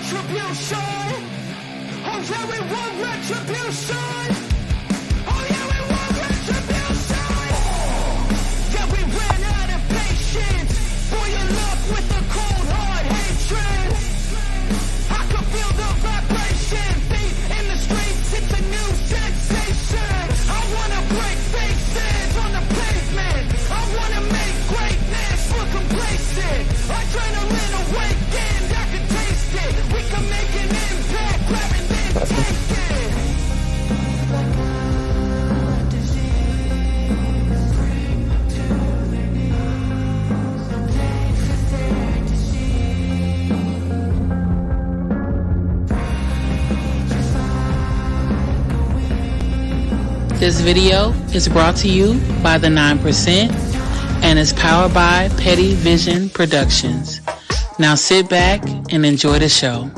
retribution. Oh yeah, we want retribution. Oh yeah, we want retribution. Yeah, we ran out of patience. For your love with a cold hard hatred. I can feel the vibration. Feet in the streets, it's a new sensation. I wanna break faces on the pavement. I wanna make greatness look complacent. Adrenaline awakened, I can taste it. We can make an impact, grab and then take it. Like a disease, bring to their knees. No pain for their disease. This video is brought to you by the 9% and is powered by Petty Vision Productions. Now sit back and enjoy the show.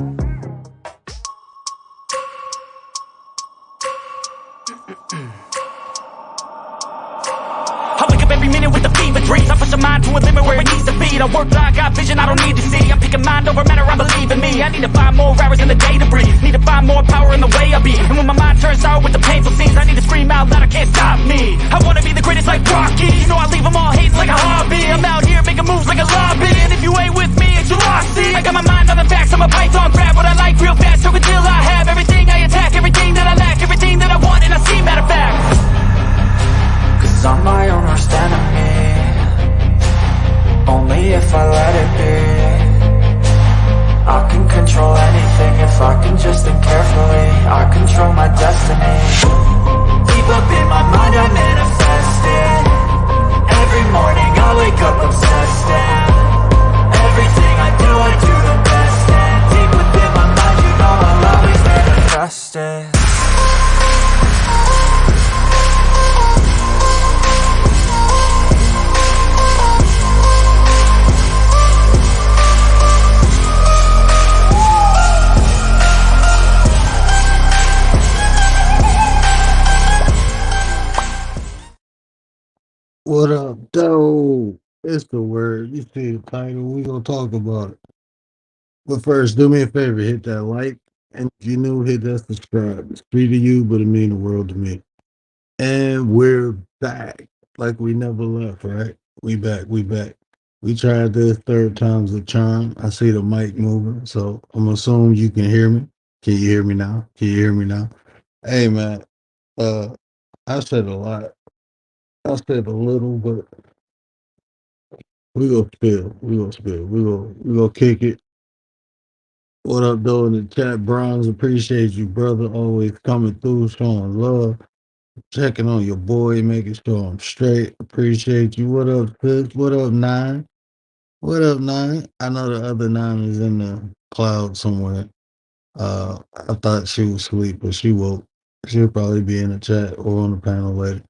I wake up every minute with the fever dreams. I push a mind to a limit where it needs to feed. I work blind, got vision I don't need to see. I'm picking mind over matter, I believe in me. I need to find more hours in the day to breathe. Need to find more power in the way I be. And when my mind turns sour with the painful scenes, I need to scream out loud, I can't stop me. I wanna be the greatest like Rocky. You know I leave them all hating like a hobby. I'm out here making moves like a lobby. And if you ain't with me, it's your loss. See, I got my mind on the facts, I'm a python, grab what I like real fast. So until I have everything I attack, everything that I lack, everything that I want, and I see matter of fact. Cause I'm my own worst enemy. Only if I let it be. I can control anything if I can just think carefully. I control my destiny. Deep up in my mind I manifest it. Every morning I wake up obsessed and everything I do the best. And deep within my mind you know I'll always manifest it. What up, though? It's the word. You see the title. We gonna talk about it. But first, do me a favor, hit that like, and if you're new, hit that subscribe. It's free to you, but it mean the world to me. And we're back, like we never left, right? We back. We tried this third time's a charm. I see the mic moving, so I'm assuming you can hear me. Can you hear me now? Hey, man. I said a lot. I said a little, but we gonna spill. We gonna kick it. What up, though, in the chat? Bronze, appreciate you, brother. Always coming through, showing love, checking on your boy, making sure I'm straight. Appreciate you. What up, sis? What up, Nine? I know the other Nine is in the cloud somewhere. I thought she was asleep, but she woke. She'll probably be in the chat or on the panel later.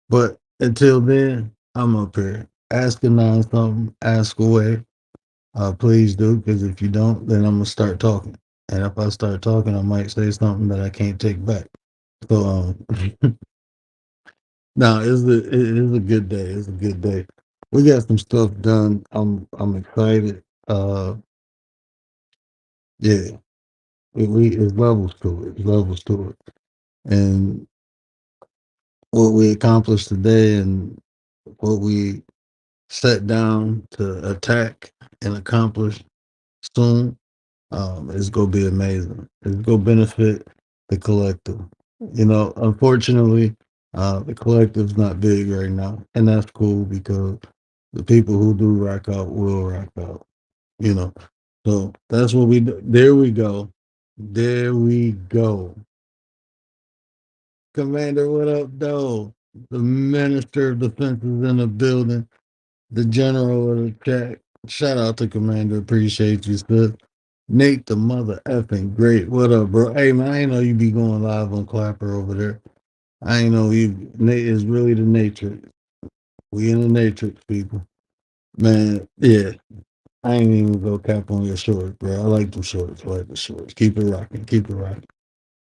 But until then, I'm up here. Ask a Nine something, ask away. Please do, because if you don't, then I'm gonna start talking. And if I start talking, I might say something that I can't take back. So no, it is a good day. It's a good day. We got some stuff done. I'm excited. Yeah, it's levels to it. It's levels to it. And what we accomplished today and what we set down to attack and accomplish soon, it's gonna be amazing. It's gonna benefit the collective. You know, unfortunately, the collective's not big right now, and that's cool because the people who do rock out will rock out. You know, so that's what we do. There we go. Commander, what up, though? The Minister of Defense is in the building. The General of the chat. Shout out to Commander. Appreciate you, sis. Nate, the mother effing great. What up, bro? Hey, man, I ain't know you be going live on Clapper over there. I ain't know you. Nate is really the Matrix. We in the Matrix, people. Man, yeah. I ain't even go cap on your shorts, bro. I like the shorts. Keep it rocking.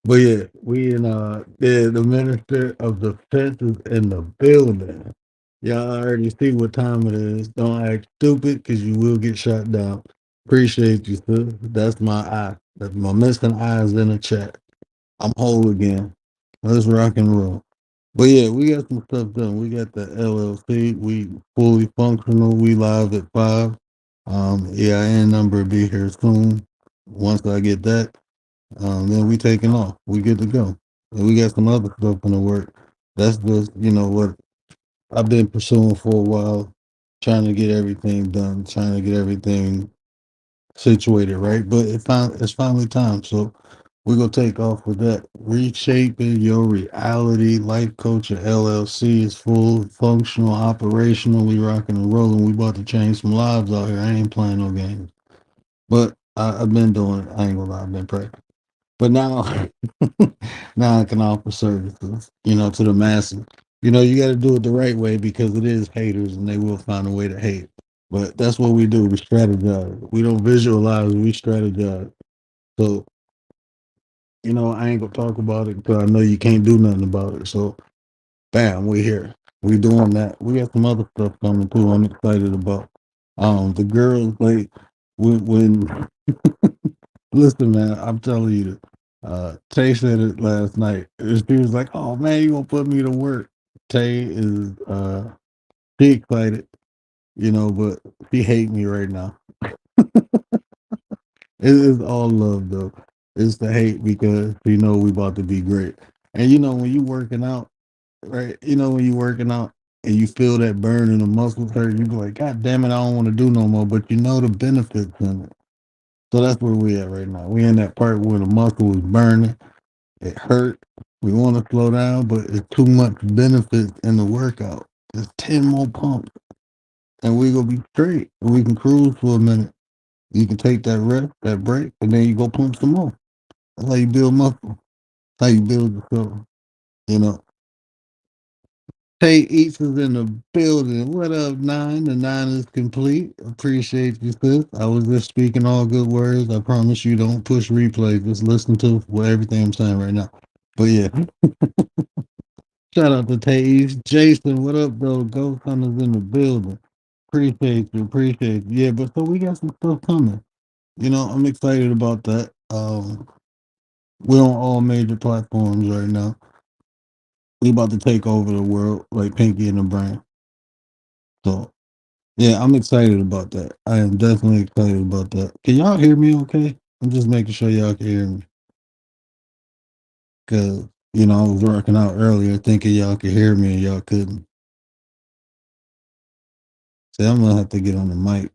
But yeah, we in the Minister of Defense is in the building. Y'all already see what time it is. Don't act stupid because you will get shot down. Appreciate you, sis. That's my eye. My missing eyes in the chat. I'm whole again. Let's rock and roll. But yeah, we got some stuff done. We got the LLC. We fully functional. We live at 5. EIN number will be here soon. Once I get that, then we taking off. We good to go. And we got some other stuff in the work. That's just, what I've been pursuing for a while, trying to get everything done, trying to get everything situated, right? But it's finally time. So we're gonna take off with that. Reshaping your reality. Life Coach LLC is full, functional, operational. We rocking and rolling. We about to change some lives out here. I ain't playing no games. But I've been doing it. I ain't gonna lie, I've been practicing. But now, now I can offer services, to the masses. You got to do it the right way because it is haters and they will find a way to hate. But that's what we do. We strategize. We don't visualize. We strategize. So, I ain't gonna talk about it because I know you can't do nothing about it. So, bam, we here. We doing that. We got some other stuff coming too. I'm excited about. The girls like when listen, man, I'm telling you, Tay said it last night. She was like, "Oh man, you gonna put me to work?" Tay is she excited, but she hate me right now. It is all love though. It's the hate because we about to be great. And when you working out, right? When you working out and you feel that burn in the muscles hurt, you be like, God damn it, I don't want to do no more. But you know the benefits in it. So that's where we at right now. We in that part where the muscle is burning. It hurt. We want to slow down, but it's too much benefits in the workout. There's 10 more pumps, and we gonna be straight. We can cruise for a minute. You can take that rest, that break, and then you go pump some more. That's how you build muscle. That's how you build yourself. You know. Tay Eats is in the building. What up, Nine? The Nine is complete. Appreciate you, sis. I was just speaking all good words. I promise you don't push replay. Just listen to everything I'm saying right now. But yeah. Shout out to Taze. Jason, what up, though? Ghost Hunters in the building. Appreciate you. Appreciate you. Yeah, but so we got some stuff coming. I'm excited about that. We're on all major platforms right now. We about to take over the world like Pinky and the Brain. So, yeah, I'm excited about that. I am definitely excited about that. Can y'all hear me okay? I'm just making sure y'all can hear me. Because, I was working out earlier thinking y'all could hear me and y'all couldn't. See, I'm going to have to get on the mic.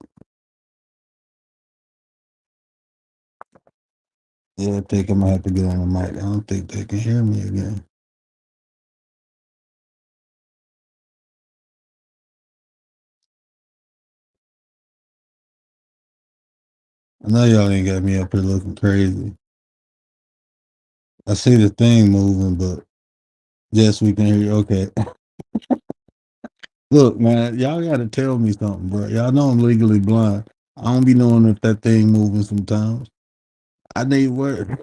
Yeah, I think I'm gonna have to get on the mic. I don't think they can hear me again. I know y'all ain't got me up here looking crazy. I see the thing moving, but yes, we can hear you. Okay. Look, man, y'all gotta tell me something, bro. Y'all know I'm legally blind. I don't be knowing if that thing moving sometimes. I need word.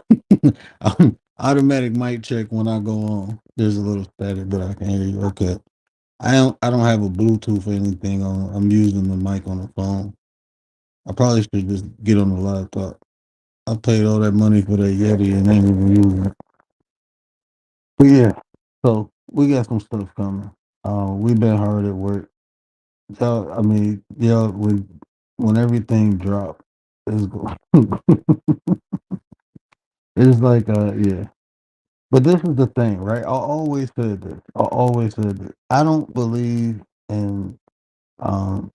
Automatic mic check when I go on. There's a little static, but I can hear you. Okay. I don't have a Bluetooth or anything on. I'm using the mic on the phone. I probably should just get on the laptop. I paid all that money for that Yeti and ain't even using it. But yeah, so we got some stuff coming. We've been hard at work. I mean, when everything dropped, it's go- it's like yeah. But this is the thing, right? I always said this. I always said this. I don't believe in um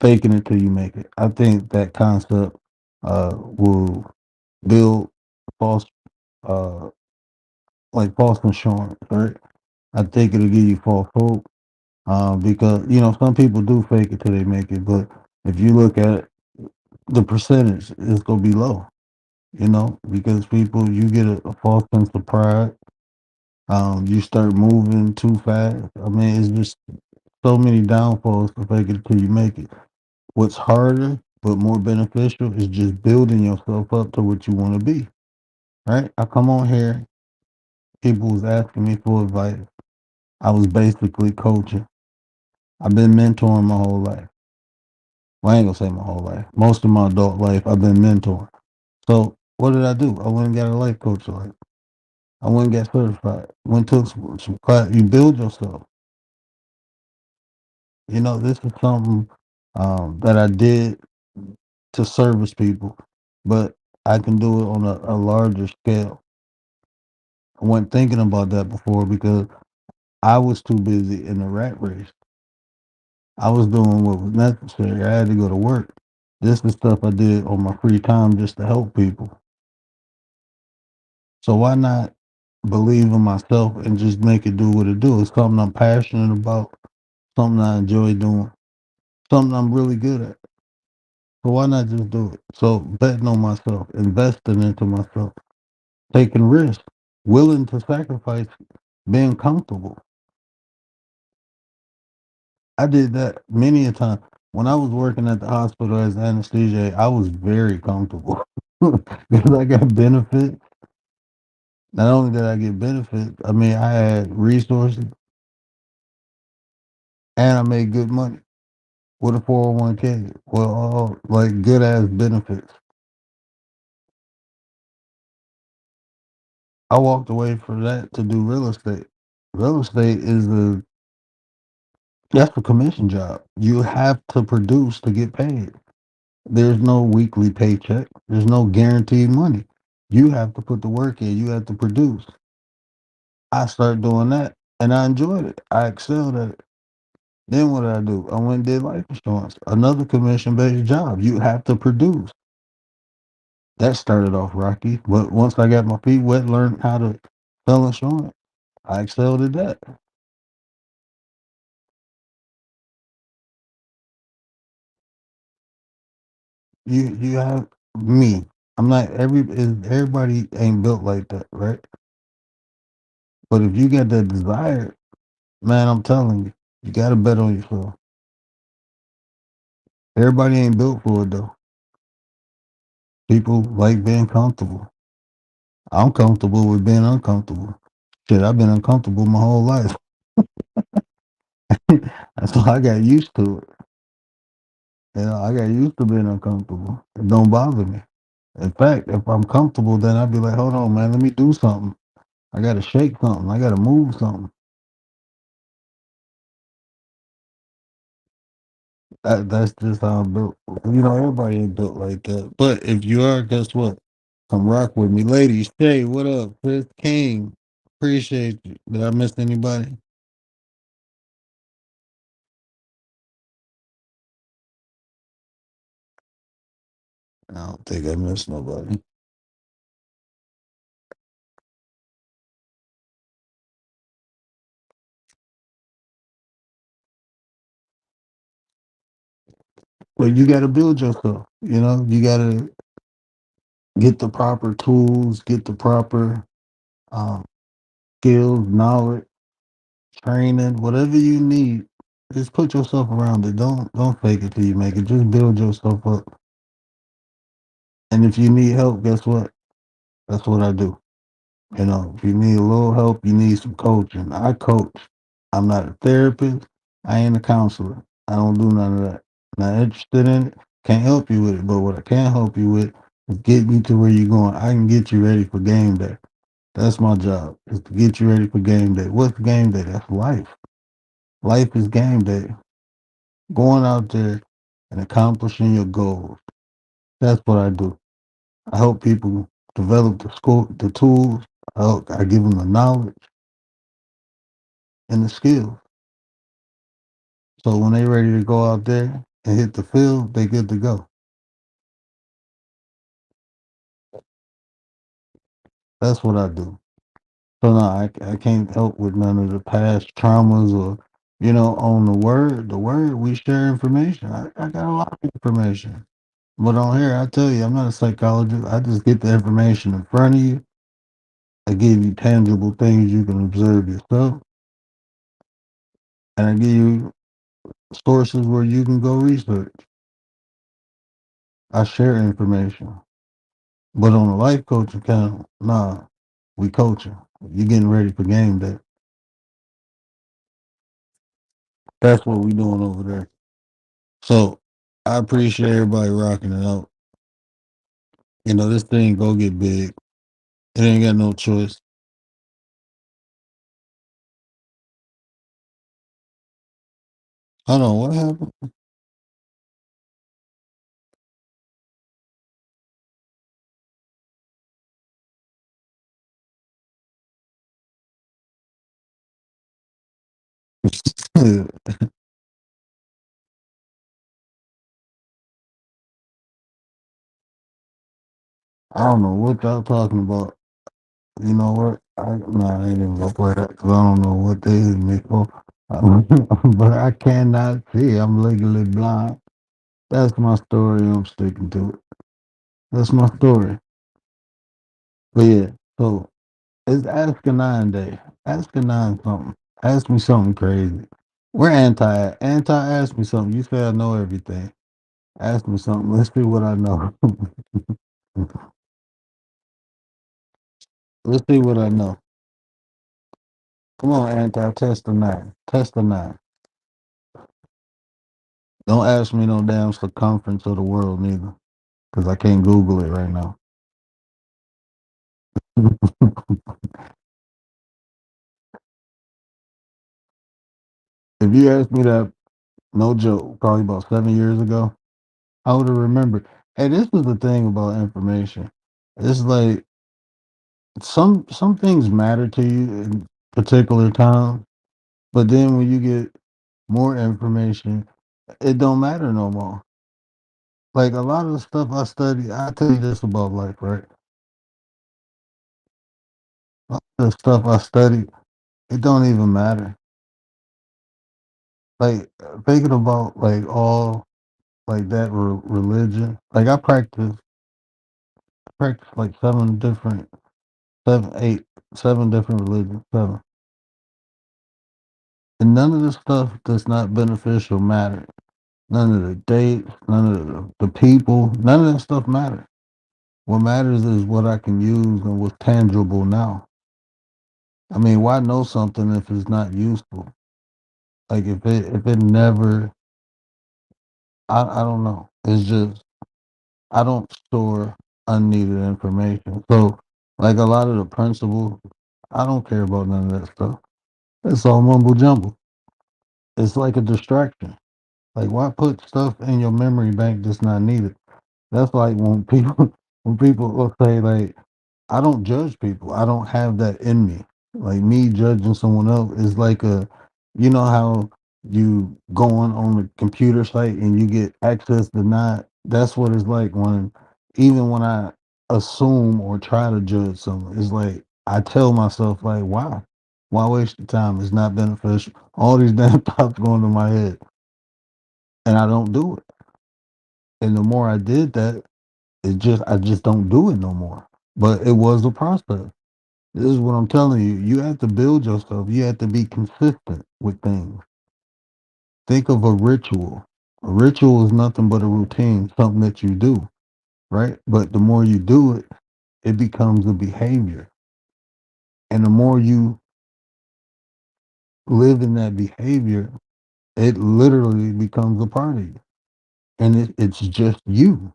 faking it till you make it. I think that concept will build false uh false insurance, right? I think it'll give you false hope. Because some people do fake it till they make it, but if you look at the percentage, it's gonna be low. Because people, you get a false sense of pride. You start moving too fast. I mean, it's just so many downfalls to fake it till you make it. What's harder but more beneficial is just building yourself up to what you want to be. Right? I come on here, people was asking me for advice. I was basically coaching. I've been mentoring my whole life. Well, I ain't gonna say my whole life. Most of my adult life, I've been mentoring. So What did I do? I went and got a life coach. Like I went and got certified. Went to some class. You build yourself. You know, this is something that I did to service people, but I can do it on a larger scale. I wasn't thinking about that before because I was too busy in the rat race. I was doing what was necessary. I had to go to work. This is stuff I did on my free time just to help people. So why not believe in myself and just make it do what it do? It's something I'm passionate about, something I enjoy doing, something I'm really good at. So why not just do it? So betting on myself, investing into myself, taking risks, willing to sacrifice being comfortable. I did that many a time. When I was working at the hospital as anesthesia, I was very comfortable because I got benefits. Not only did I get benefits, I mean I had resources and I made good money with a 401k. Well, all like good ass benefits. I walked away from that to do real estate. Real estate is that's a commission job. You have to produce to get paid. There's no weekly paycheck. There's no guaranteed money. You have to put the work in. You have to produce. I started doing that and I enjoyed it. I excelled at it. Then what did I do? I went and did life insurance, another commission based job. You have to produce. That started off rocky, but once I got my feet wet, learned how to sell insurance, I excelled at that. You have me. I'm not everybody ain't built like that, right? But if you got that desire, man, I'm telling you, you got to bet on yourself. Everybody ain't built for it though. People like being comfortable. I'm comfortable with being uncomfortable. Shit, I've been uncomfortable my whole life. So I got used to it. You know, I got used to being uncomfortable. It don't bother me. In fact, if I'm comfortable, then I'd be like, hold on, man, let me do something. I got to shake something. I got to move something. That's just how I'm built. You know, everybody ain't built like that. But if you are, guess what? Come rock with me. Ladies, Shay, what up? Chris King, appreciate you. Did I miss anybody? I don't think I missed nobody. Well, you got to build yourself. You know, you got to get the proper tools, get the proper um, skills, knowledge, training, whatever you need. Just put yourself around it. Don't fake it till you make it. Just build yourself up. And if you need help, guess what? That's what I do. You know, if you need a little help, you need some coaching. I coach. I'm not a therapist. I ain't a counselor. I don't do none of that. Not interested in it. Can't help you with it. But what I can help you with is getting you to where you're going. I can get you ready for game day. That's my job, is to get you ready for game day. What's game day? That's life. Life is game day. Going out there and accomplishing your goals. That's what I do. I help people develop the tools. I give them the knowledge and the skills. So when they're ready to go out there and hit the field, they good to go. That's what I do. So no, I can't help with none of the past traumas or, you know, on the word, we share information. I got a lot of information. But on here, I tell you, I'm not a psychologist. I just get the information in front of you. I give you tangible things you can observe yourself. And I give you sources where you can go research. I share information. But on the life coaching account, nah, we coaching. You getting ready for game day. That's what we doing over there. So I appreciate everybody rocking it out. You know, this thing go get big. It ain't got no choice. Hold on, what happened? I don't know what y'all talking about. You know what? I ain't even gonna play that because I don't know what they hit me for. But I cannot see. I'm legally blind. That's my story. I'm sticking to it. That's my story. But yeah, so it's Ask a Nine Day. Ask a Nine something. Ask me something crazy. We're anti. Ask me something. You say I know everything. Ask me something. Let's see what I know. Let's see what I know. Come on, anti. Test the nine. Test the nine. Don't ask me no damn circumference of the world neither, because I can't Google it right now. If you asked me that, no joke, probably about 7 years ago, I would have remembered. Hey, this is the thing about information. It's like some things matter to you in particular times, but then when you get more information, it don't matter no more. Like a lot of the stuff I study, I tell you this about life, right? A lot of the stuff I study, it don't even matter. Like thinking about like all like that religion. Like I practice like seven, eight, 7 different religions, seven. And none of the stuff that's not beneficial matter. None of the dates, none of the people, none of that stuff matter. What matters is what I can use and what's tangible now. I mean, why know something if it's not useful? Like if it never, I don't know. It's just I don't store unneeded information. So like a lot of the principles, I don't care about none of that stuff. It's all mumble jumble. It's like a distraction. Like why put stuff in your memory bank that's not needed? That's like when people when people will say like I don't judge people. I don't have that in me. Like me judging someone else is like you know how you go on the computer site and you get access denied. That's what it's like when even when I assume or try to judge someone. It's like I tell myself like, why waste the time? It's not beneficial. All these damn thoughts going to my head, and I don't do it. And the more I did that, I just don't do it no more. But it was a process. This is what I'm telling you. You have to build yourself. You have to be consistent with things. Think of a ritual. A ritual is nothing but a routine, something that you do, right? But the more you do it, it becomes a behavior. And the more you live in that behavior, it literally becomes a part of you. And it's just you.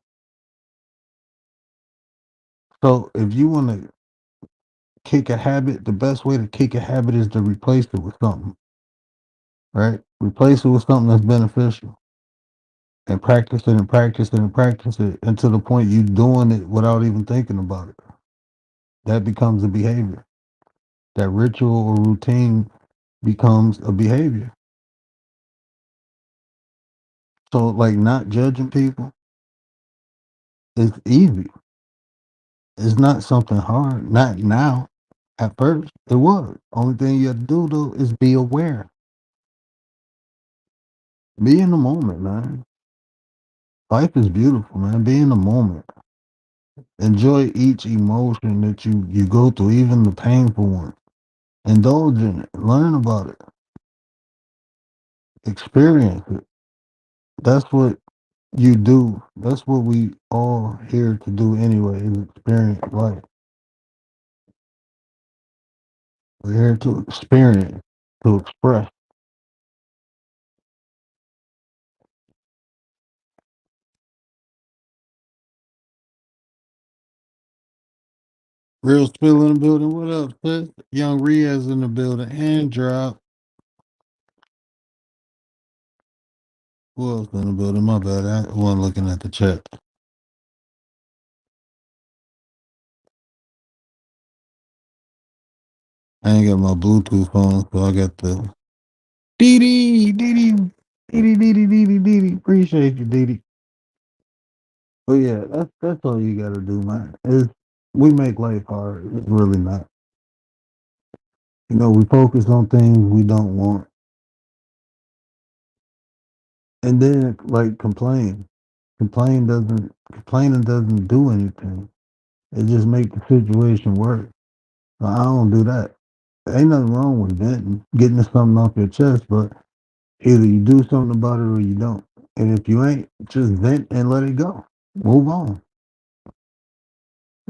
So if you want to kick a habit, the best way to kick a habit is to replace it with something, right? Replace it with something that's beneficial and practice it and practice it and practice it until the point you doing it without even thinking about it. That becomes a behavior. That ritual or routine becomes a behavior. So like not judging people is easy. It's not something hard. Not now. At first it was. Only thing you have to do though is be aware. Be in the moment, man. Life is beautiful, man. Be in the moment. Enjoy each emotion that you go through, even the painful ones. Indulge in it. Learn about it. Experience it. That's what you do. That's what we all here to do anyway, is experience life. We're here to experience, to express. Real Spill in the building. What up, sis? Young Riaz in the building. And Drop. Who else in the building? My bad. I wasn't looking at the chat. I ain't got my Bluetooth on, so I got the Dee Dee, Dee Dee, Dee Dee, Dee Dee, Dee Dee, Dee Dee. Appreciate you, Dee Dee. But yeah, that's all you gotta do, man. Is we make life hard. It's really not. You know, we focus on things we don't want, and then like complaining doesn't do anything. It just make the situation worse. So I don't do that. Ain't nothing wrong with venting, getting something off your chest, but either you do something about it or you don't. And if you ain't, just vent and let it go. Move on.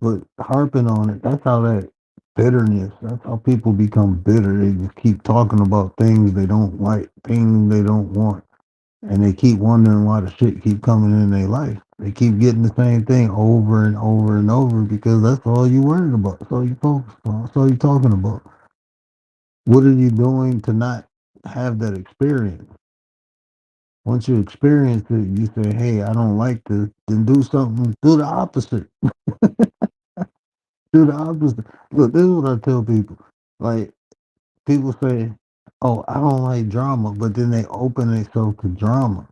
But harping on it, that's how that bitterness, that's how people become bitter. They just keep talking about things they don't like, things they don't want. And they keep wondering why the shit keep coming in their life. They keep getting the same thing over and over and over because that's all you worried about. That's all you focus on. That's all you talking about. What are you doing to not have that experience? Once you experience it, you say, hey, I don't like this, then do something, do the opposite. Do the opposite. Look, this is what I tell people. Like, people say, oh, I don't like drama, but then they open themselves to drama.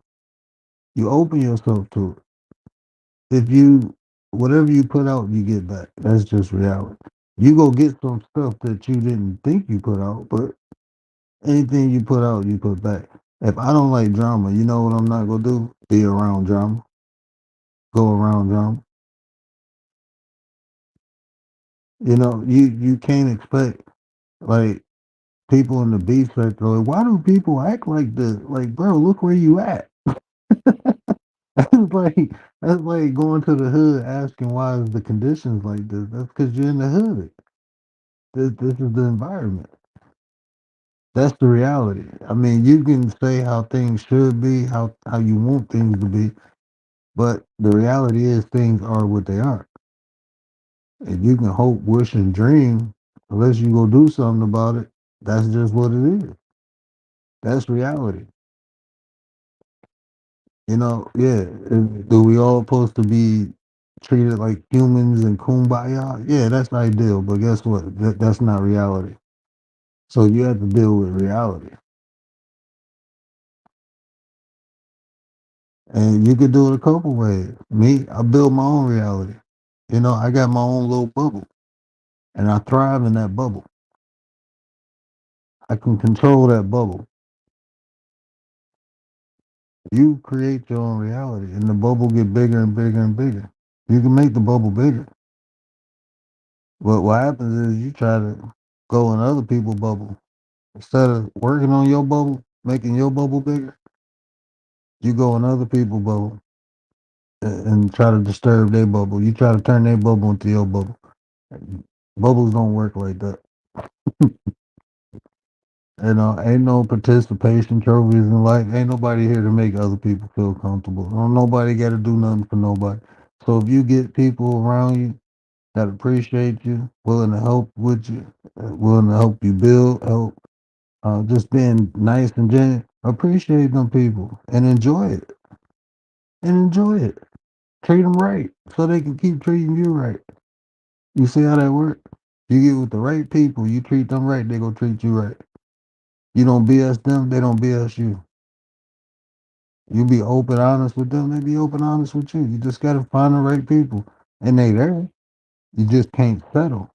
You open yourself to it. If you, whatever you put out, you get back. That's just reality. You go get some stuff that you didn't think you put out, but anything you put out, you put back. If I don't like drama, you know what I'm not gonna do? Be around drama. Go around drama. You know, you can't expect like people in the beef sector. Like, why do people act like this? Like, bro, look where you at. That's like that's like going to the hood asking why is the conditions like this. That's because you're in the hood. This is the environment. That's the reality. I mean, you can say how things should be, how you want things to be, but the reality is things are what they are. And you can hope, wish, and dream, unless you go do something about it. That's just what it is. That's reality. You know, yeah. Do we all supposed to be treated like humans and kumbaya? Yeah, that's ideal. But guess what? That's not reality. So you have to deal with reality. And you could do it a couple ways. Me, I build my own reality. You know, I got my own little bubble. And I thrive in that bubble. I can control that bubble. You create your own reality and the bubble get bigger and bigger and bigger. You can make the bubble bigger. But what happens is you try to go in other people's bubble. Instead of working on your bubble, making your bubble bigger, you go in other people's bubble and try to disturb their bubble. You try to turn their bubble into your bubble. Bubbles don't work like that. You know, ain't no participation trophies in life. Ain't nobody here to make other people feel comfortable. Don't nobody got to do nothing for nobody. So if you get people around you that appreciate you, willing to help with you, willing to help you build, help, just being nice and genuine, appreciate them people and enjoy it. And enjoy it. Treat them right so they can keep treating you right. You see how that works? You get with the right people, you treat them right, they gonna treat you right. You don't BS them, they don't BS you. You be open, honest with them, they be open, honest with you. You just gotta find the right people, and they there. You just can't settle.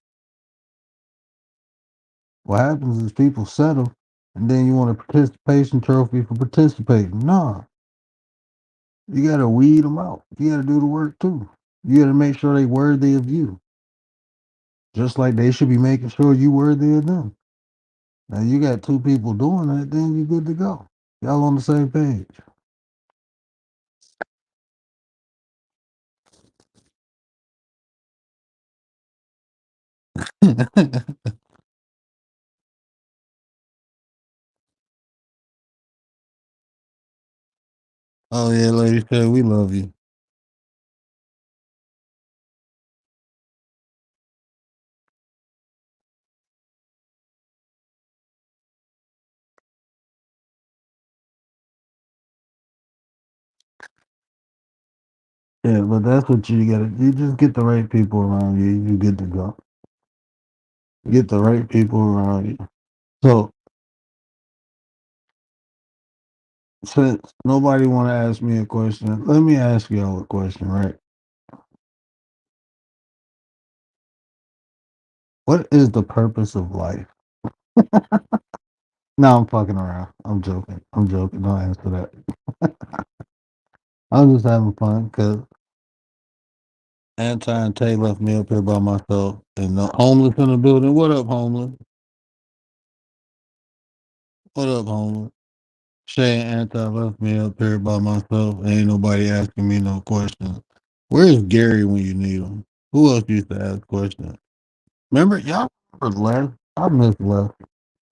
What happens is people settle, and then you want a participation trophy for participating. Nah, you gotta weed them out. You gotta do the work too. You gotta make sure they worthy of you, just like they should be making sure you worthy of them. Now you got two people doing that, then you good to go. Y'all on the same page. Oh yeah, lady said we love you. Yeah, but that's what you gotta. You just get the right people around you. You good to go. Get the right people around you. So since nobody want to ask me a question, let me ask y'all a question. Right? What is the purpose of life? No, I'm fucking around. I'm joking. I'm joking. Don't answer that. I'm just having fun because Anti and Tay left me up here by myself and the homeless in the building. What up, homeless? What up, homeless? Shay and Anti left me up here by myself. Ain't nobody asking me no questions. Where's Gary when you need him? Who else used to ask questions? Remember, y'all remember Les? I miss Les.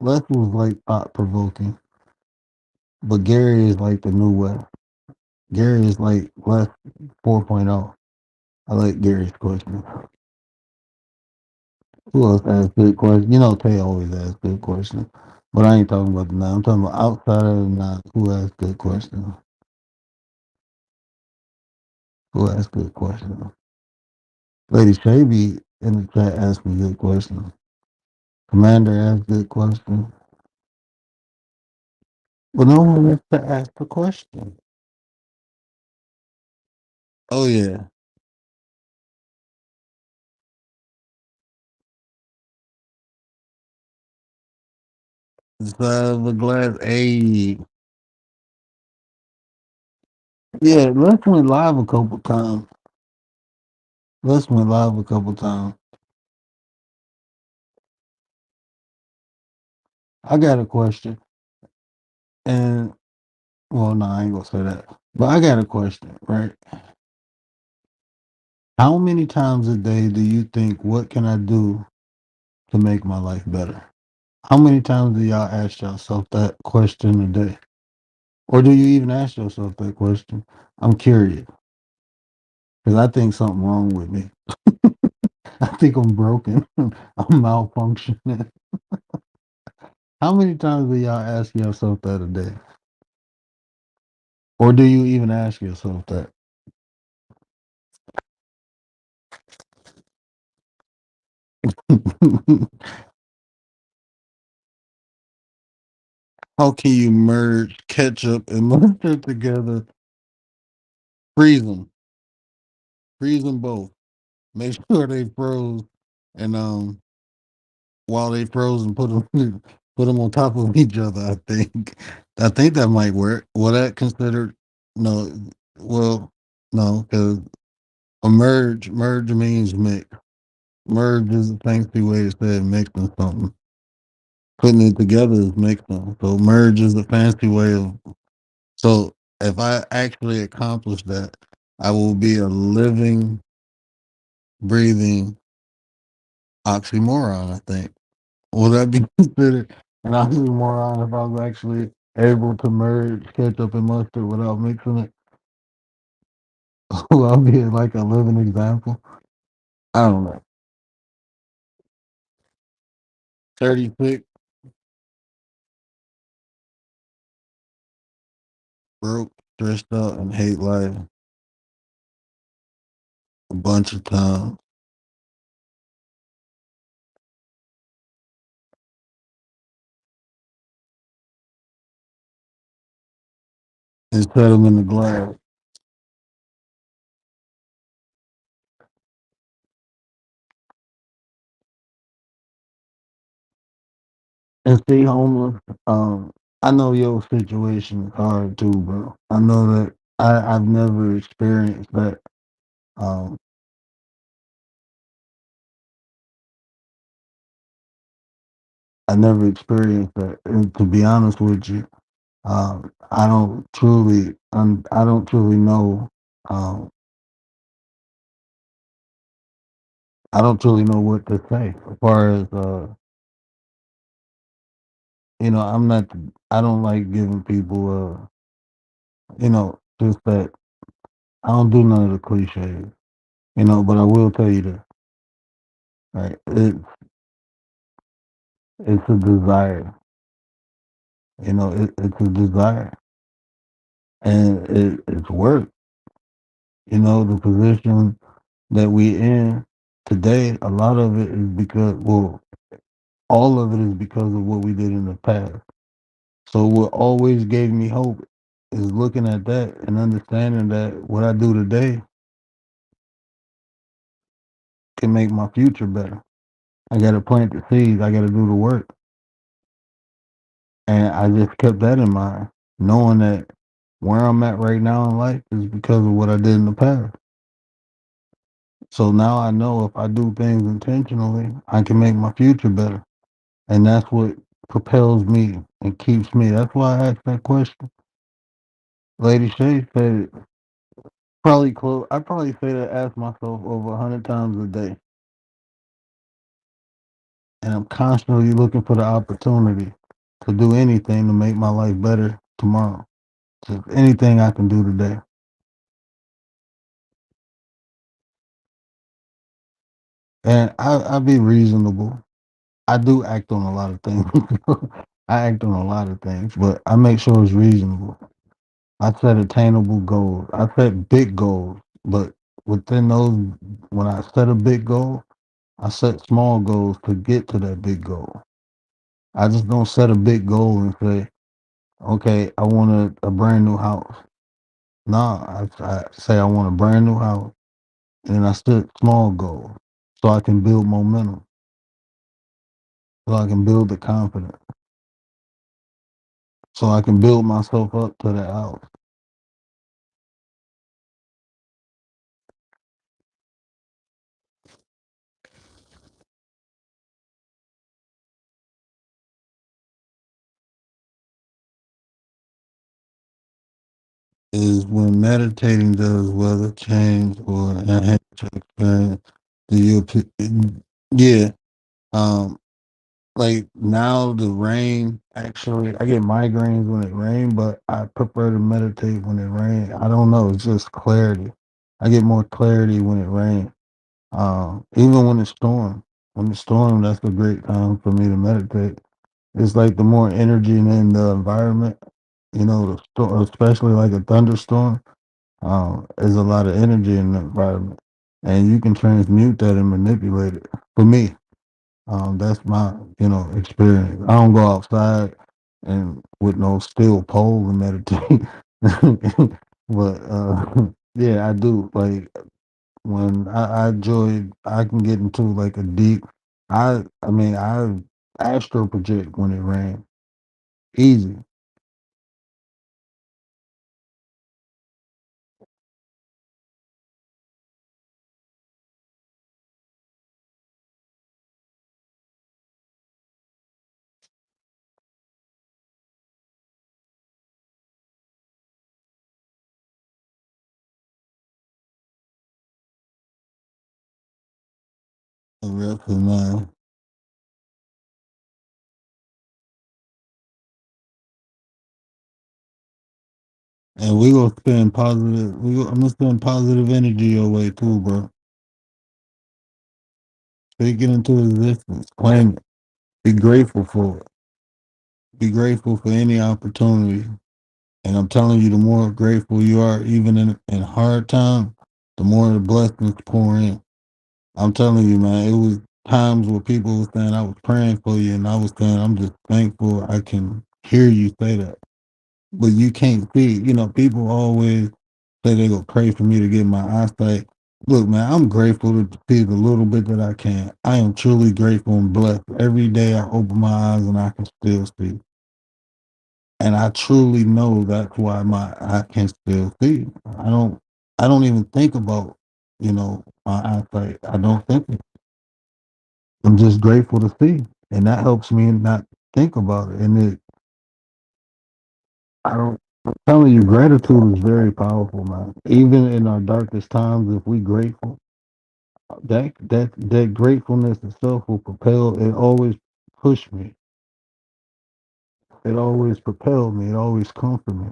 Les was like thought provoking, but Gary is like the new West. Gary is like Les 4.0. I like Gary's questions. Who else asked good questions? You know, Tay always asks good questions. But I ain't talking about the nine. I'm talking about outside of the nine. Who asked good questions? Who asked good questions? Lady Shavy in the chat asked me good questions. Commander asked good questions. But no one wants to ask the question. Oh, yeah. Inside of a glass. Hey. Yeah, Les went live a couple times. Les went live a couple times. I got a question. And, well, no, I ain't going to say that. But I got a question, right? How many times a day do you think, what can I do to make my life better? How many times do y'all ask yourself that question a day? Or do you even ask yourself that question? I'm curious because I think something wrong with me. I think I'm broken. I'm malfunctioning. How many times do y'all ask yourself that a day? Or do you even ask yourself that? How can you merge ketchup and mustard together? Freeze them both. Make sure they froze, and while they froze, and put them on top of each other. I think that might work. Well, that considered no. Well, no, because a merge means mix. Merge is a fancy way to say mixing something. Putting it together is mixing. So merge is a fancy way of. So if I actually accomplish that, I will be a living, breathing oxymoron. I think. Will that be considered an oxymoron if I was actually able to merge ketchup and mustard without mixing it? Will I be like a living example? I don't know. 36, broke, stressed out, and hate life a bunch of times. And set them in the glass. And stay homeless. I know your situation is hard too, bro. I know that I've never experienced that. Um, I never experienced that. And to be honest with you, I don't truly know. Um, I don't truly know what to say as far as I'm not. I don't like giving people just that. I don't do none of the cliches, but I will tell you this, right? It's a desire, it's a desire, and it's work. You know, the position that we in today, a lot of it is because, well, all of it is because of what we did in the past. So what always gave me hope is looking at that and understanding that what I do today can make my future better. I got to plant the seeds. I got to do the work. And I just kept that in mind, knowing that where I'm at right now in life is because of what I did in the past. So now I know if I do things intentionally, I can make my future better. And that's what propels me and keeps me. That's why I asked that question. Lady Shay said probably close. I probably say that ask myself over 100 times a day, and I'm constantly looking for the opportunity to do anything to make my life better tomorrow. Just anything I can do today. And I be reasonable. I do act on a lot of things. I act on a lot of things, but I make sure it's reasonable. I set attainable goals. I set big goals, but within those, when I set a big goal, I set small goals to get to that big goal. I just don't set a big goal and say, okay, I want a brand new house. Nah, I say I want a brand new house, and then I set small goals so I can build momentum, so I can build the confidence, so I can build myself up to that house. Is when meditating does weather change or enhance your experience. Do you, yeah, um, like now the rain, actually I get migraines when it rains, but I prefer to meditate when it rains. I don't know, it's just clarity. I get more clarity when it rains. Even when it's storm. When it's storm, that's a great time for me to meditate. It's like the more energy in the environment, you know, the storm, especially like a thunderstorm. There's a lot of energy in the environment, and you can transmute that and manipulate it. For me, that's my, experience. I don't go outside and with no steel pole and meditate. But yeah, I do. Like when I enjoy, I can get into like a deep. I astro project when it rains. Easy. The rest of mine. And we gonna spend positive. I'm gonna spend positive energy your way too, bro. Speak it into existence. Claim it. Be grateful for it. Be grateful for any opportunity. And I'm telling you, the more grateful you are, even in hard times, the more the blessings pour in. I'm telling you, man, it was times where people were saying I was praying for you, and I was saying I'm just thankful I can hear you say that. But you can't see. People always say they go pray for me to get my eyesight. Look, man, I'm grateful to see the little bit that I can. I am truly grateful and blessed. Every day I open my eyes and I can still see. And I truly know that's why my I can still see. I don't even think about, my eyesight. I don't think it. I'm just grateful to see. And that helps me not think about it. And I don't I'm telling you, gratitude is very powerful, man. Even in our darkest times, if we grateful, that gratefulness itself will propel. It always push me. It always propelled me. It always comforted me.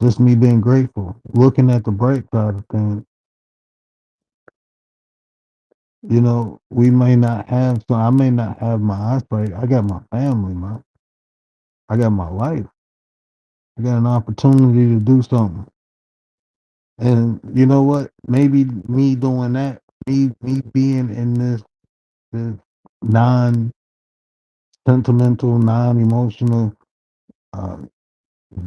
Just me being grateful, looking at the bright side of things. We may not have. So I may not have my eyesight. I got my family, man. I got my life. I got an opportunity to do something. And you know what? Maybe me doing that, me being in this non sentimental, non emotional, uh,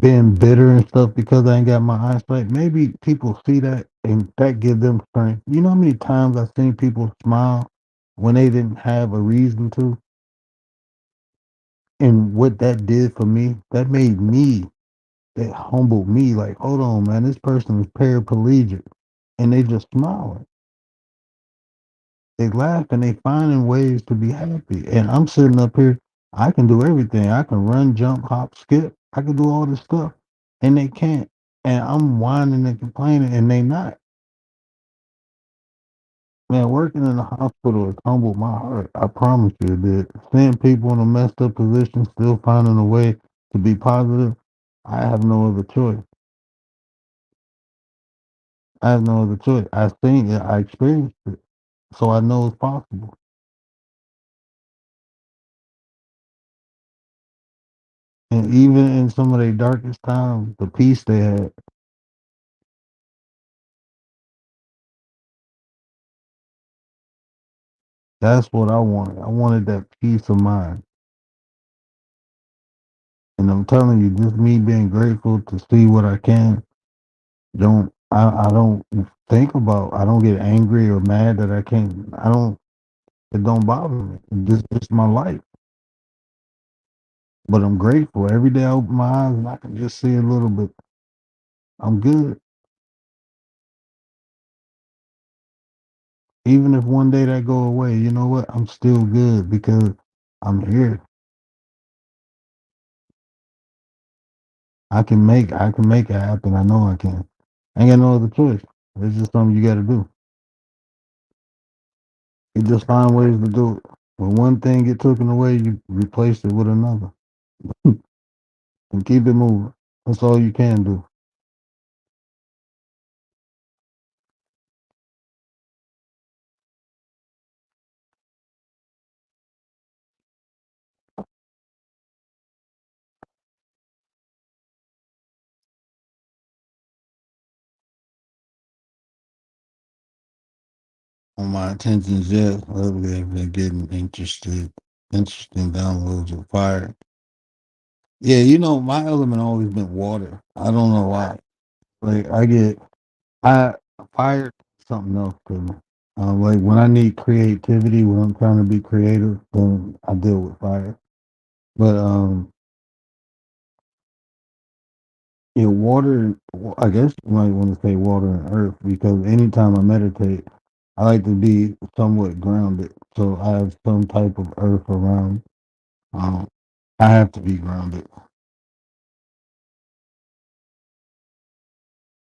being bitter and stuff because I ain't got my eyesight. Maybe people see that and that give them strength. You know how many times I've seen people smile when they didn't have a reason to, and what that did for me, that made me, that humbled me. Like, hold on, man, this person is paraplegic, and they just smiling. They laugh and they finding ways to be happy. And I'm sitting up here, I can do everything. I can run, jump, hop, skip. I can do all this stuff. And they can't. And I'm whining and complaining and they not. Man, working in the hospital has humbled my heart. I promise you it did. Seeing people in a messed up position still finding a way to be positive, I have no other choice. I have no other choice. I seen it, I experienced it. So I know it's possible. And even in some of their darkest times, the peace they had, that's what I wanted. I wanted that peace of mind. And I'm telling you, just me being grateful to see what I can, I don't think about, I don't get angry or mad that I can't, it don't bother me. It's just my life. But I'm grateful. Every day I open my eyes and I can just see a little bit. I'm good. Even if one day that go away, you know what? I'm still good because I'm here. I can make it happen. I know I can. I ain't got no other choice. It's just something you gotta do. You just find ways to do it. When one thing get taken away, you replace it with another. And keep it moving. That's all you can do. On my intentions, yes, lately I've been getting interesting downloads of fire. Yeah, you know, my element always been water. I don't know why. Like I fire is something else to me. Like when I need creativity, when I'm trying to be creative, then I deal with fire. But yeah, water. I guess you might want to say water and earth because anytime I meditate, I like to be somewhat grounded. So I have some type of earth around. Um, I have to be grounded,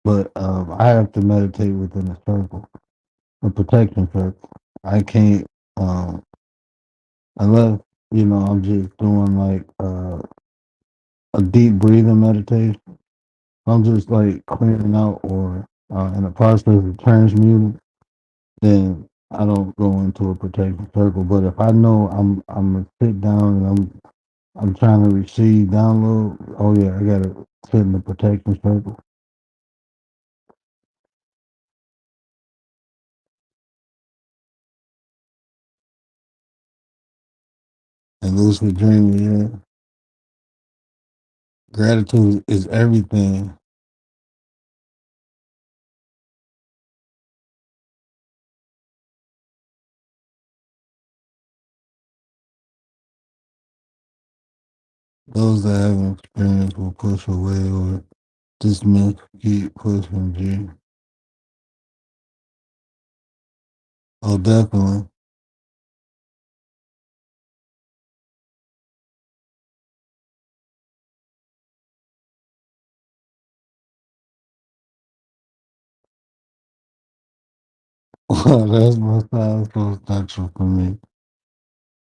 but I have to meditate within a circle, a protection circle. I can't unless I'm just doing like a deep breathing meditation. I'm just like clearing out or in the process of transmuting. Then I don't go into a protection circle. But if I know I'm gonna sit down and I'm trying to receive download, oh yeah, I gotta sit in the protection circle. And lucid dreaming, yeah. Gratitude is everything. Those that haven't experienced will push away or dismiss, keep pushing, G. Oh, definitely. That's my style, so it's natural for me.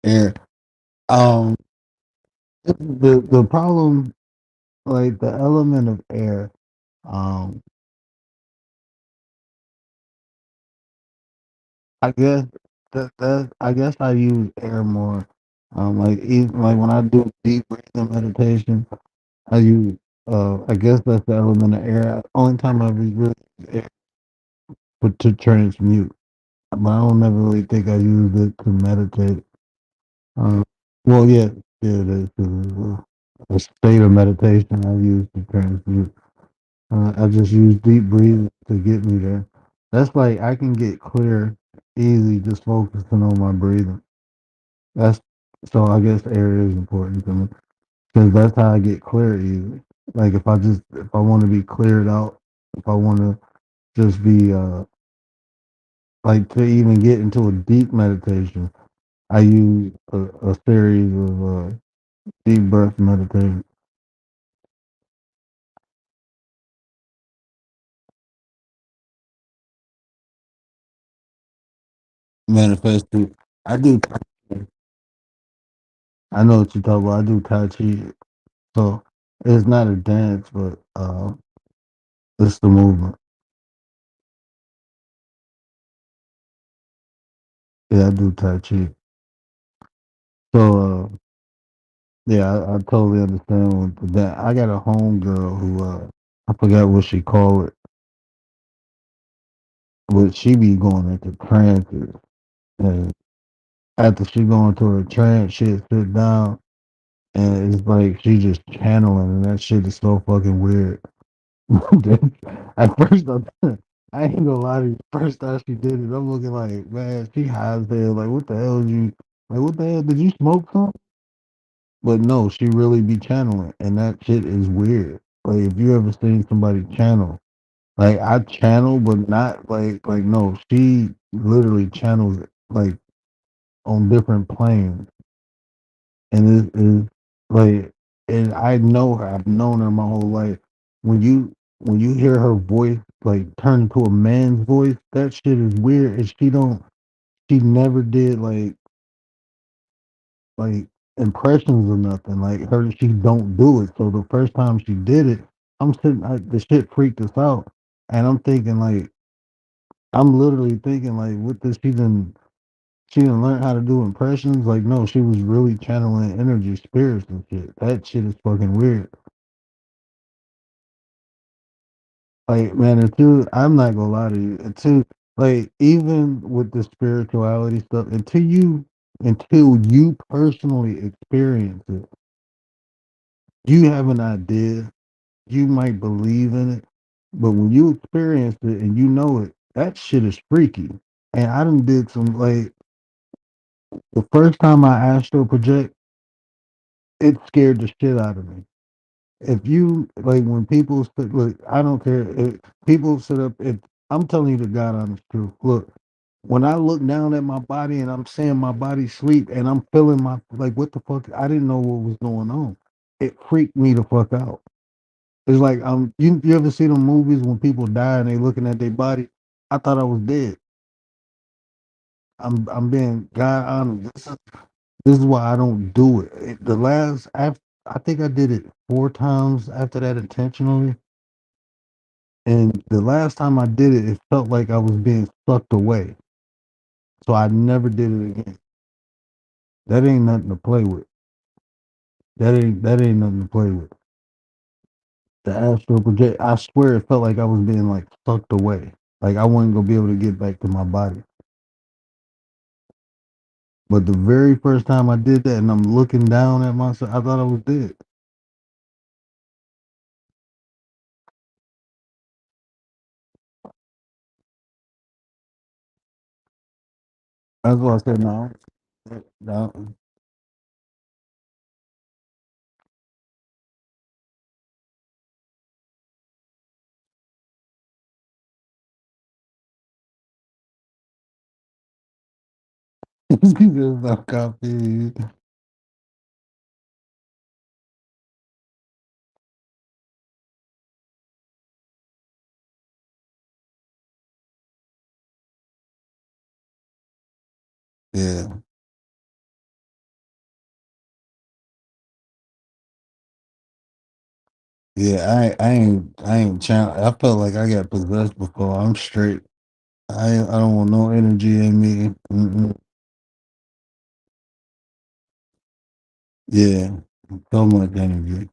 Yeah. Um, the problem, like the element of air, um, I guess that I guess I use air more. Like even like when I do deep breathing meditation, I use I guess that's the element of air. Only time I really use air but to transmute. But I don't never really think I used it to meditate. Uh, well, yeah, yeah, it is. A state of meditation I use to transmute. I just use deep breathing to get me there. That's like I can get clear easy just focusing on my breathing. That's so I guess air is important to me because that's how I get clear easy. Like if I want to be cleared out, if I want to just be like to even get into a deep meditation, I use a series of deep breath meditation. Manifested. I do. I know what you talk about. I do Tai Chi, so it's not a dance, but it's the movement. Yeah, I do Tai Chi. So yeah, I totally understand with that. I got a homegirl who I forgot what she called it, but she be going into trances, and after she go into her trance, she sit down, and it's like she just channeling, and that shit is so fucking weird. At first, I ain't gonna lie to you. First time she did it, I'm looking like, man, she high as hell. Like, what the hell did you? Like, what the hell did you smoke something? But no, she really be channeling, and that shit is weird. Like, if you ever seen somebody channel, like I channel, but not like no, she literally channels it like on different planes, and it is like, and I know her. I've known her my whole life. When you hear her voice like turn into a man's voice, that shit is weird. And she never did like impressions or nothing. Like her, she don't do it. So the first time she did it, the shit freaked us out, and I'm thinking like, I'm literally thinking like, what this she didn't learn how to do impressions. Like, no, she was really channeling energy, spirits and shit. That shit is fucking weird. Like, man, until I'm not gonna lie to you, until like even with the spirituality stuff, until you personally experience it, you have an idea. You might believe in it, but when you experience it and you know it, that shit is freaky. And I done did some like the first time I astral project, it scared the shit out of me. If you like when people look, I don't care if people sit up. If I'm telling you the God honest truth, look, when I look down at my body and I'm seeing my body sleep and I'm feeling my like what the fuck, I didn't know what was going on. It freaked me the fuck out. It's like you ever see the movies when people die and they looking at their body? I thought I was dead. I'm being God honest. This is why I don't do it. The last I think I did it 4 times after that intentionally. And the last time I did it, it felt like I was being sucked away. So I never did it again. That ain't nothing to play with. That ain't nothing to play with. The astral project, I swear it felt like I was being like sucked away. Like I wasn't gonna be able to get back to my body. But the very first time I did that and I'm looking down at myself, I thought I was dead. That's why I said no. No. There's no copy. Yeah. Yeah, I ain't I felt like I got possessed before. I'm straight. I don't want no energy in me. Mm-mm. Yeah, so much energy.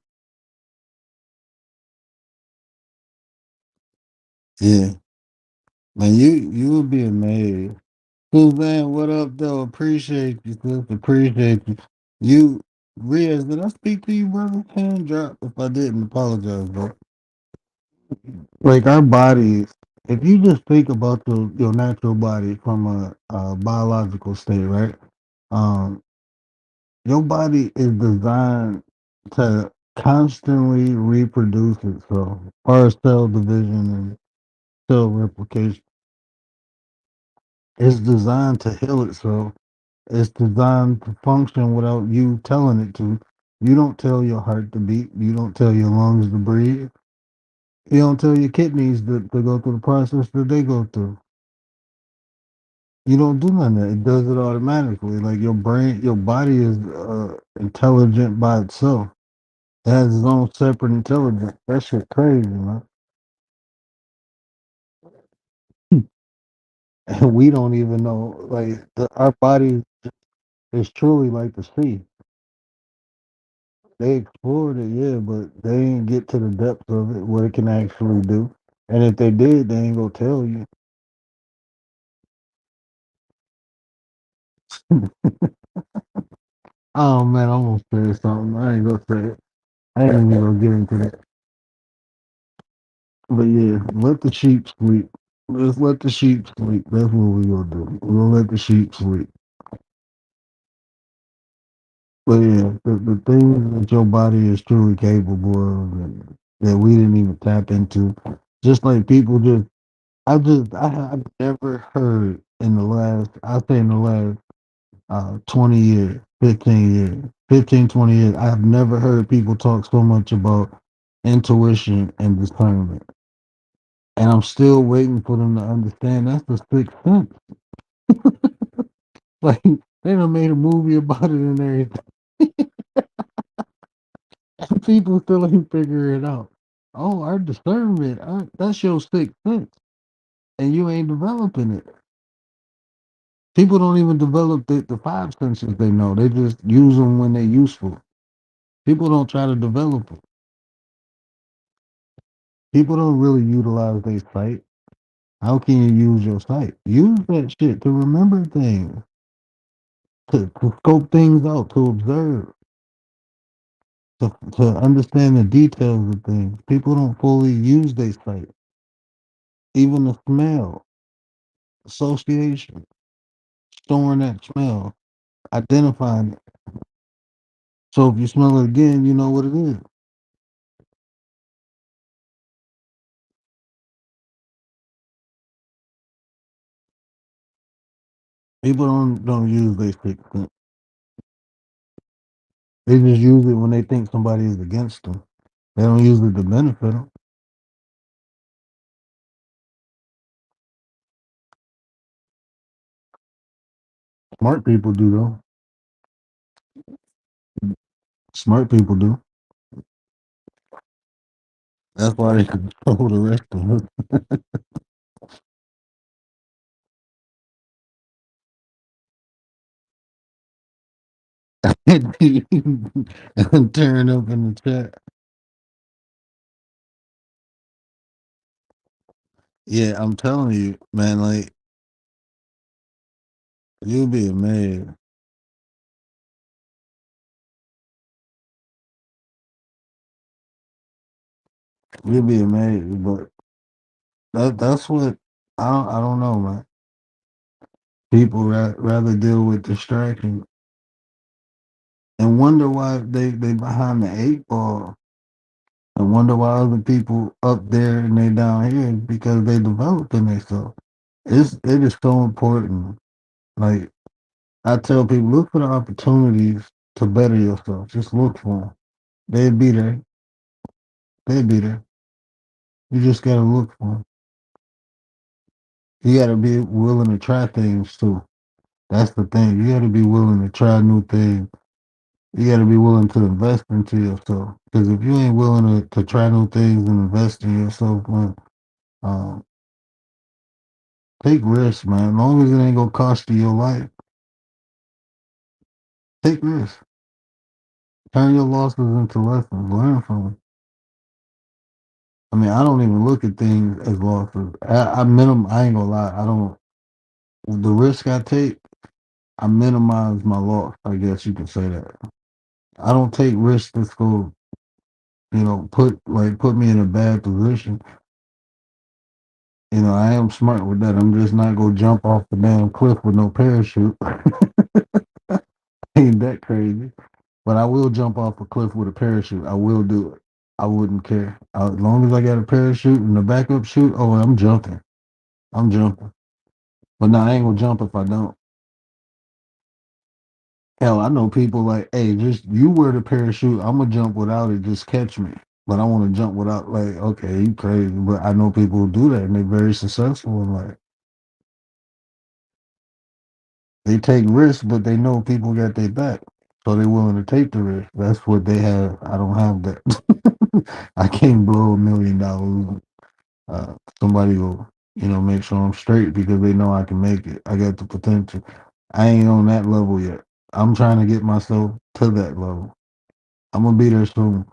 Yeah, man, you would be amazed. Suzanne, what up, though? Appreciate you, sis. Appreciate you. You, Riaz, did I speak to you, brother? Hand drop. If I didn't, apologize, bro. Like our bodies, if you just think about your natural body from a biological state, right? Um, your body is designed to constantly reproduce itself, as far as cell division and cell replication. It's designed to heal itself. It's designed to function without you telling it to. You don't tell your heart to beat. You don't tell your lungs to breathe. You don't tell your kidneys to go through the process that they go through. You don't do none of that. It does it automatically. Like your brain, your body is intelligent by itself. It has its own separate intelligence. That shit crazy, man. And we don't even know. Like our body is truly like the sea. They explored it, yeah, but they didn't get to the depths of it, what it can actually do. And if they did, they ain't gonna tell you. Oh man, I'm gonna say something. I ain't gonna say it. I ain't even gonna get into that. But yeah, let the sheep sleep. Let's let the sheep sleep. That's what we gonna do. We're gonna let the sheep sleep. But yeah, the things that your body is truly capable of and that we didn't even tap into. Just like people just I've never heard in the last I say in the last 20 years, 15 years, 15, 20 years, I've never heard people talk so much about intuition and discernment. And I'm still waiting for them to understand that's the sixth sense. Like they done made a movie about it and everything. People still ain't figuring it out. Oh, our discernment, that's your sixth sense. And you ain't developing it. People don't even develop the five senses they know. They just use them when they're useful. People don't try to develop them. People don't really utilize their sight. How can you use your sight? Use that shit to remember things, to scope things out, to observe, to understand the details of things. People don't fully use their sight. Even the smell, association, storing that smell, identifying it. So if you smell it again, you know what it is. People don't use their sixth sense. They just use it when they think somebody is against them. They don't use it to benefit them. Smart people do though. Smart people do. That's why they control the rest of us. And turn up in the chat. Yeah, I'm telling you, man. Like you'll be amazed. You'll be amazed. But that's what I don't know, man. People rather deal with distractions and wonder why they behind the eight ball and wonder why other people up there and they down here is because they developing themselves. It is so important. Like I tell people, look for the opportunities to better yourself. Just look for them. They'll be there. They'll be there. You just gotta look for them. You gotta be willing to try things too. That's the thing. You gotta be willing to try new things. You gotta be willing to invest into yourself. Because if you ain't willing to try new things and invest in yourself, man, um, take risks, man. As long as it ain't gonna cost you your life, take risks. Turn your losses into lessons. Learn from them. I mean, I don't even look at things as losses. I ain't gonna lie. I don't. The risk I take, I minimize my loss. I guess you can say that. I don't take risks that's go, put me in a bad position. I am smart with that. I'm just not gonna jump off the damn cliff with no parachute. Ain't that crazy? But I will jump off a cliff with a parachute. I will do it. I wouldn't care. As long as I got a parachute and a backup chute, oh, I'm jumping. I'm jumping. But no, I ain't gonna jump if I don't. Hell, I know people like, hey, just you wear the parachute. I'm gonna jump without it. Just catch me. But I want to jump without. Like, okay, you crazy. But I know people who do that and they're very successful. And like, they take risks, but they know people got their back, so they're willing to take the risk. That's what they have. I don't have that. I can't blow $1 million. Somebody will, make sure I'm straight because they know I can make it. I got the potential. I ain't on that level yet. I'm trying to get myself to that level. I'm gonna be there soon.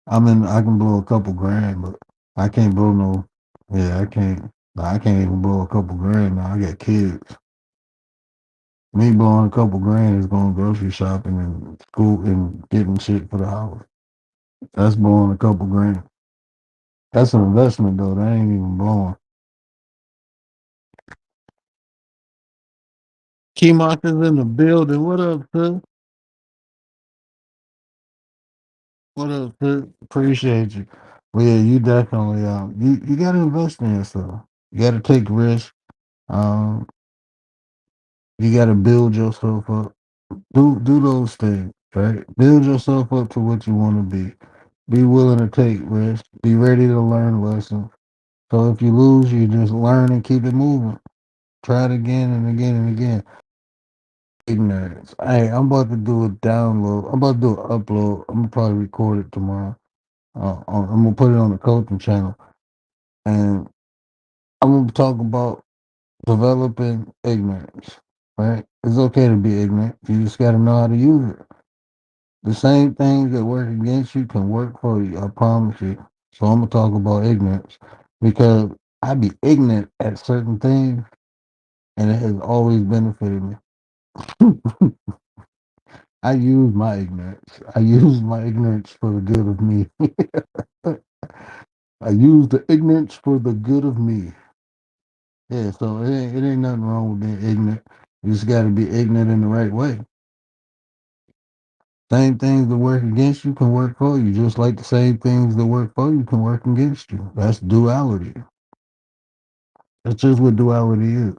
I can blow a couple grand, but I can't blow no. Yeah, I can't. I can't even blow a couple grand now. I got kids. Me blowing a couple grand is going grocery shopping and school and getting shit for the house. That's blowing a couple grand. That's an investment though. That ain't even blowing. Keymark is in the building. What up, sis? What up, sis? Appreciate you. Well, yeah, you definitely you gotta invest in yourself. You gotta take risks. Um, you gotta build yourself up. Do those things, right? Build yourself up to what you want to be. Be willing to take risks. Be ready to learn lessons. So if you lose, you just learn and keep it moving. Try it again and again and again. Ignorance. Hey, I'm about to do a download. I'm about to do an upload. I'm gonna probably record it tomorrow. I'm gonna put it on the coaching channel, and I'm gonna talk about developing ignorance. Right? It's okay to be ignorant. You just got to know how to use it. The same things that work against you can work for you. I promise you. So I'm gonna talk about ignorance because I be ignorant at certain things, and it has always benefited me. I use my ignorance. I use my ignorance for the good of me. I use the ignorance for the good of me. Yeah, so it ain't nothing wrong with being ignorant. You just got to be ignorant in the right way. Same things that work against you can work for you, just like the same things that work for you can work against you. That's duality. That's just what duality is.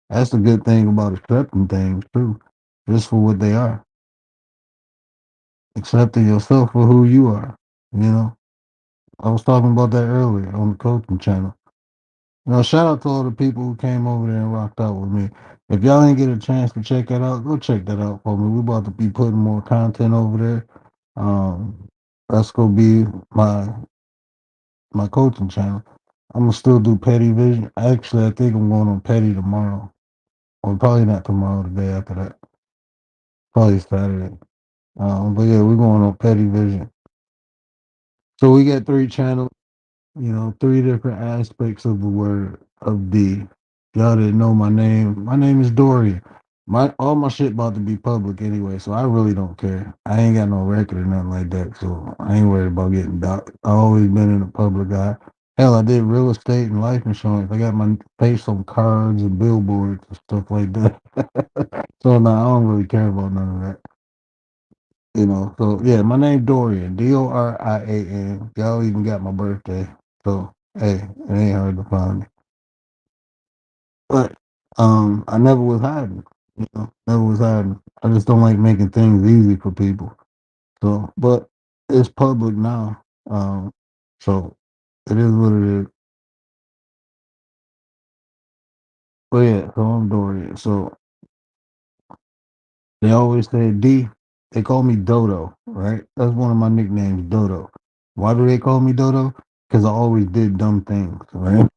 That's the good thing about accepting things too, just for what they are. Accepting yourself for who you are. You know, I was talking about that earlier on the coaching channel. Shout out to all the people who came over there and rocked out with me. If y'all ain't get a chance to check that out, go check that out for me. We about to be putting more content over there. Um, that's gonna be my coaching channel. I'm gonna still do Petty Vision. Actually, I think I'm going on Petty tomorrow, or probably not tomorrow. The day after that, probably Saturday. But yeah, we're going on Petty Vision. So we got 3 channels. Three different aspects of the word of D. Y'all didn't know my name. My name is Dorian. All my shit about to be public anyway, so I really don't care. I ain't got no record or nothing like that, so I ain't worried about getting docked. I always been in the public eye. Hell, I did real estate and life insurance. I got my face on cards and billboards and stuff like that. So no, I don't really care about none of that. So yeah, my name Dorian, Dorian. Y'all even got my birthday. So hey, it ain't hard to find me. But I never was hiding. Never was hiding. I just don't like making things easy for people. So but it's public now. So it is what it is. But yeah, so I'm Dorian. So they always say D. They call me Dodo, right? That's one of my nicknames, Dodo. Why do they call me Dodo? Because I always did dumb things, right?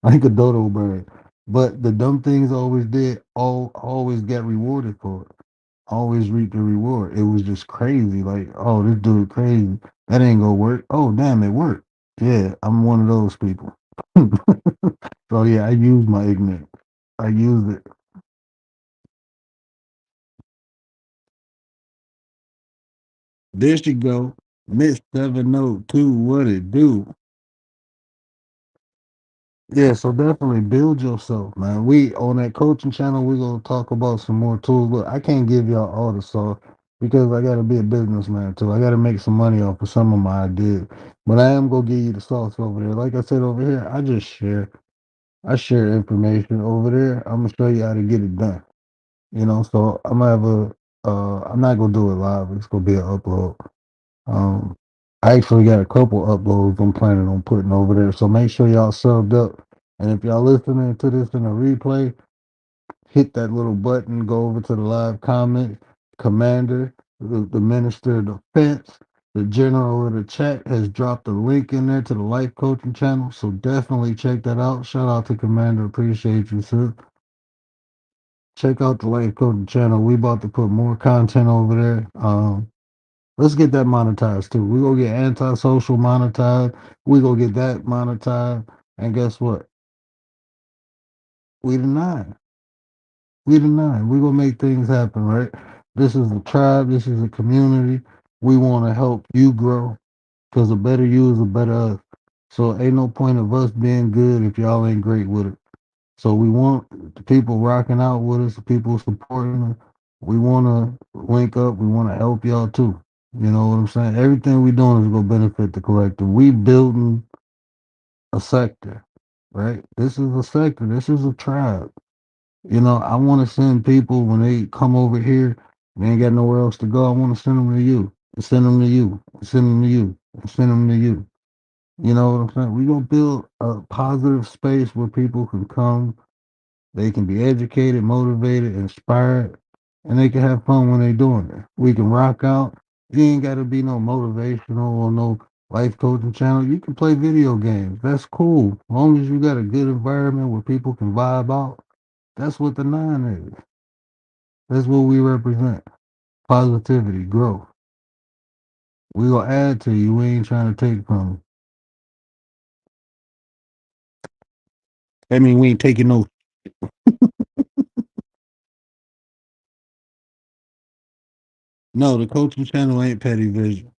Like a dodo bird. But the dumb things I always did, always got rewarded for it. always reap the reward. It was just crazy. Like, oh, this dude crazy. That ain't gonna work. Oh, damn, it worked. Yeah, I'm one of those people. So yeah, I use my ignorance. I use it. There she go. Miss 702. What it do? Yeah, so definitely build yourself, man. We on that coaching channel, we're gonna talk about some more tools. Look, I can't give y'all all the sauce because I gotta be a businessman too. I gotta make some money off of some of my ideas. But I am gonna give you the sauce over there. Like I said over here, I just share. I share information over there. I'm gonna show you how to get it done. So I'm gonna have I'm not gonna do it live. It's gonna be an upload. Um, I actually got a couple uploads I'm planning on putting over there. So make sure y'all subbed up. And if y'all listening to this in a replay, hit that little button, go over to the live comment. Commander, the Minister of Defense, the General of the Chat has dropped a link in there to the Life Coaching channel. So definitely check that out. Shout out to Commander. Appreciate you, sir. Check out the Life Coaching channel. We about to put more content over there. Let's get that monetized too. We gonna get antisocial monetized. We gonna get that monetized. And guess what? We the nine. We the nine. We gonna make things happen, right? This is a tribe. This is a community. We want to help you grow because a better you is a better us. So ain't no point of us being good if y'all ain't great with it. So we want the people rocking out with us, the people supporting us. We want to link up. We want to help y'all too. You know what I'm saying? Everything we doing is gonna benefit the collective. We building a sector, right? This is a sector. This is a tribe. I want to send people when they come over here. They ain't got nowhere else to go. I want to send them to you. Send them to you. Send them to you. Send them to you. You know what I'm saying? We gonna build a positive space where people can come, they can be educated, motivated, inspired, and they can have fun when they're doing it. We can rock out. You ain't got to be no motivational or no life coaching channel. You can play video games. That's cool. As long as you got a good environment where people can vibe out, that's what the nine is. That's what we represent. Positivity, growth. We gonna add to you. We ain't trying to take from you. I mean, we ain't taking no. No, the coaching channel ain't Petty Vision.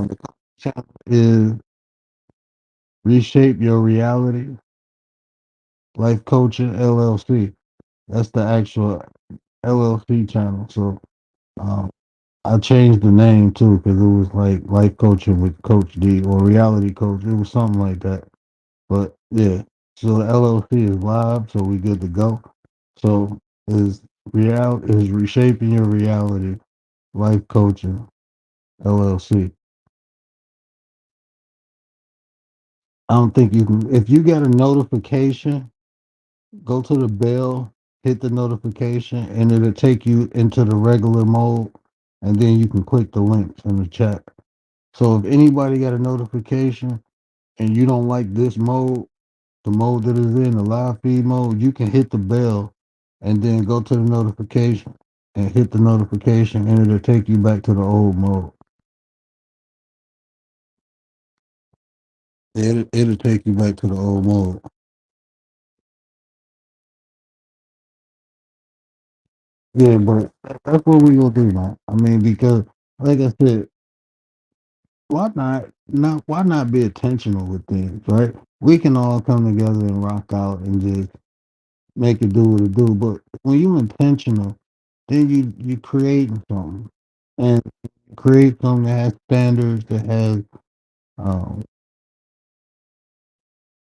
The coaching channel is Reshape Your Reality Life Coaching LLC. That's the actual LLC channel. So um, I changed the name too because it was like Life Coaching with Coach D or Reality Coach. It was something like that. But yeah, so the LLC is live, so we good to go. So is Reshaping Your Reality Life Coaching LLC. I don't think you can. If you get a notification, go to the bell, hit the notification, and it'll take you into the regular mode, and then you can click the links in the chat. So if anybody got a notification and you don't like this mode, the mode that is in the live feed mode, you can hit the bell and then go to the notification and hit the notification, and it'll take you back to the old mode. It'll take you back to the old mode. Yeah, but that's what we gonna do, man. I mean, because like I said, why not be intentional with things, right? We can all come together and rock out and just make it do what it do. But when you intentional, then you creating something and create something that has standards, um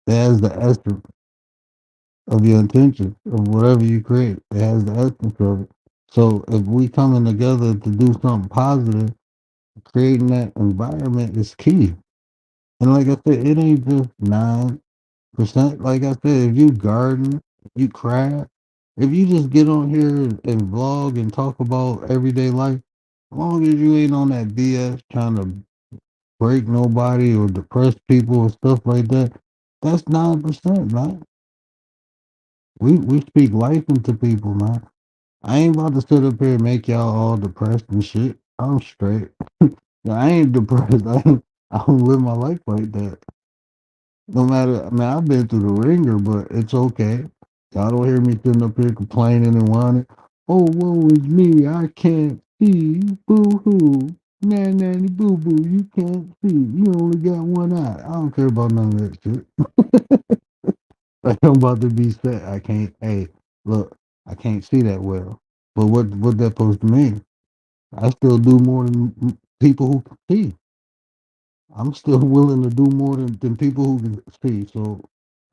that has the essence of your intention of whatever you create. It has the essence of it. So if we coming together to do something positive, creating that environment is key. And like I said, it ain't just 9%. Like I said, if you garden, you craft, if you just get on here and vlog and talk about everyday life, as long as you ain't on that BS trying to break nobody or depress people or stuff like that, that's 9%, man. We speak life into people, man. I ain't about to sit up here and make y'all all depressed and shit. I'm straight. I ain't depressed. I don't live my life like that. No matter, I mean, I've been through the ringer, but it's okay. Y'all don't hear me sitting up here complaining and whining. Oh, woe is me. I can't see. Boo hoo. Nanny boo boo. You can't see. You only got one eye. I don't care about none of that shit. Like, I'm about to be set. I can't. Hey, look, I can't see that well. But what that supposed to mean? I still do more than people who can see. I'm still willing to do more than people who can see. So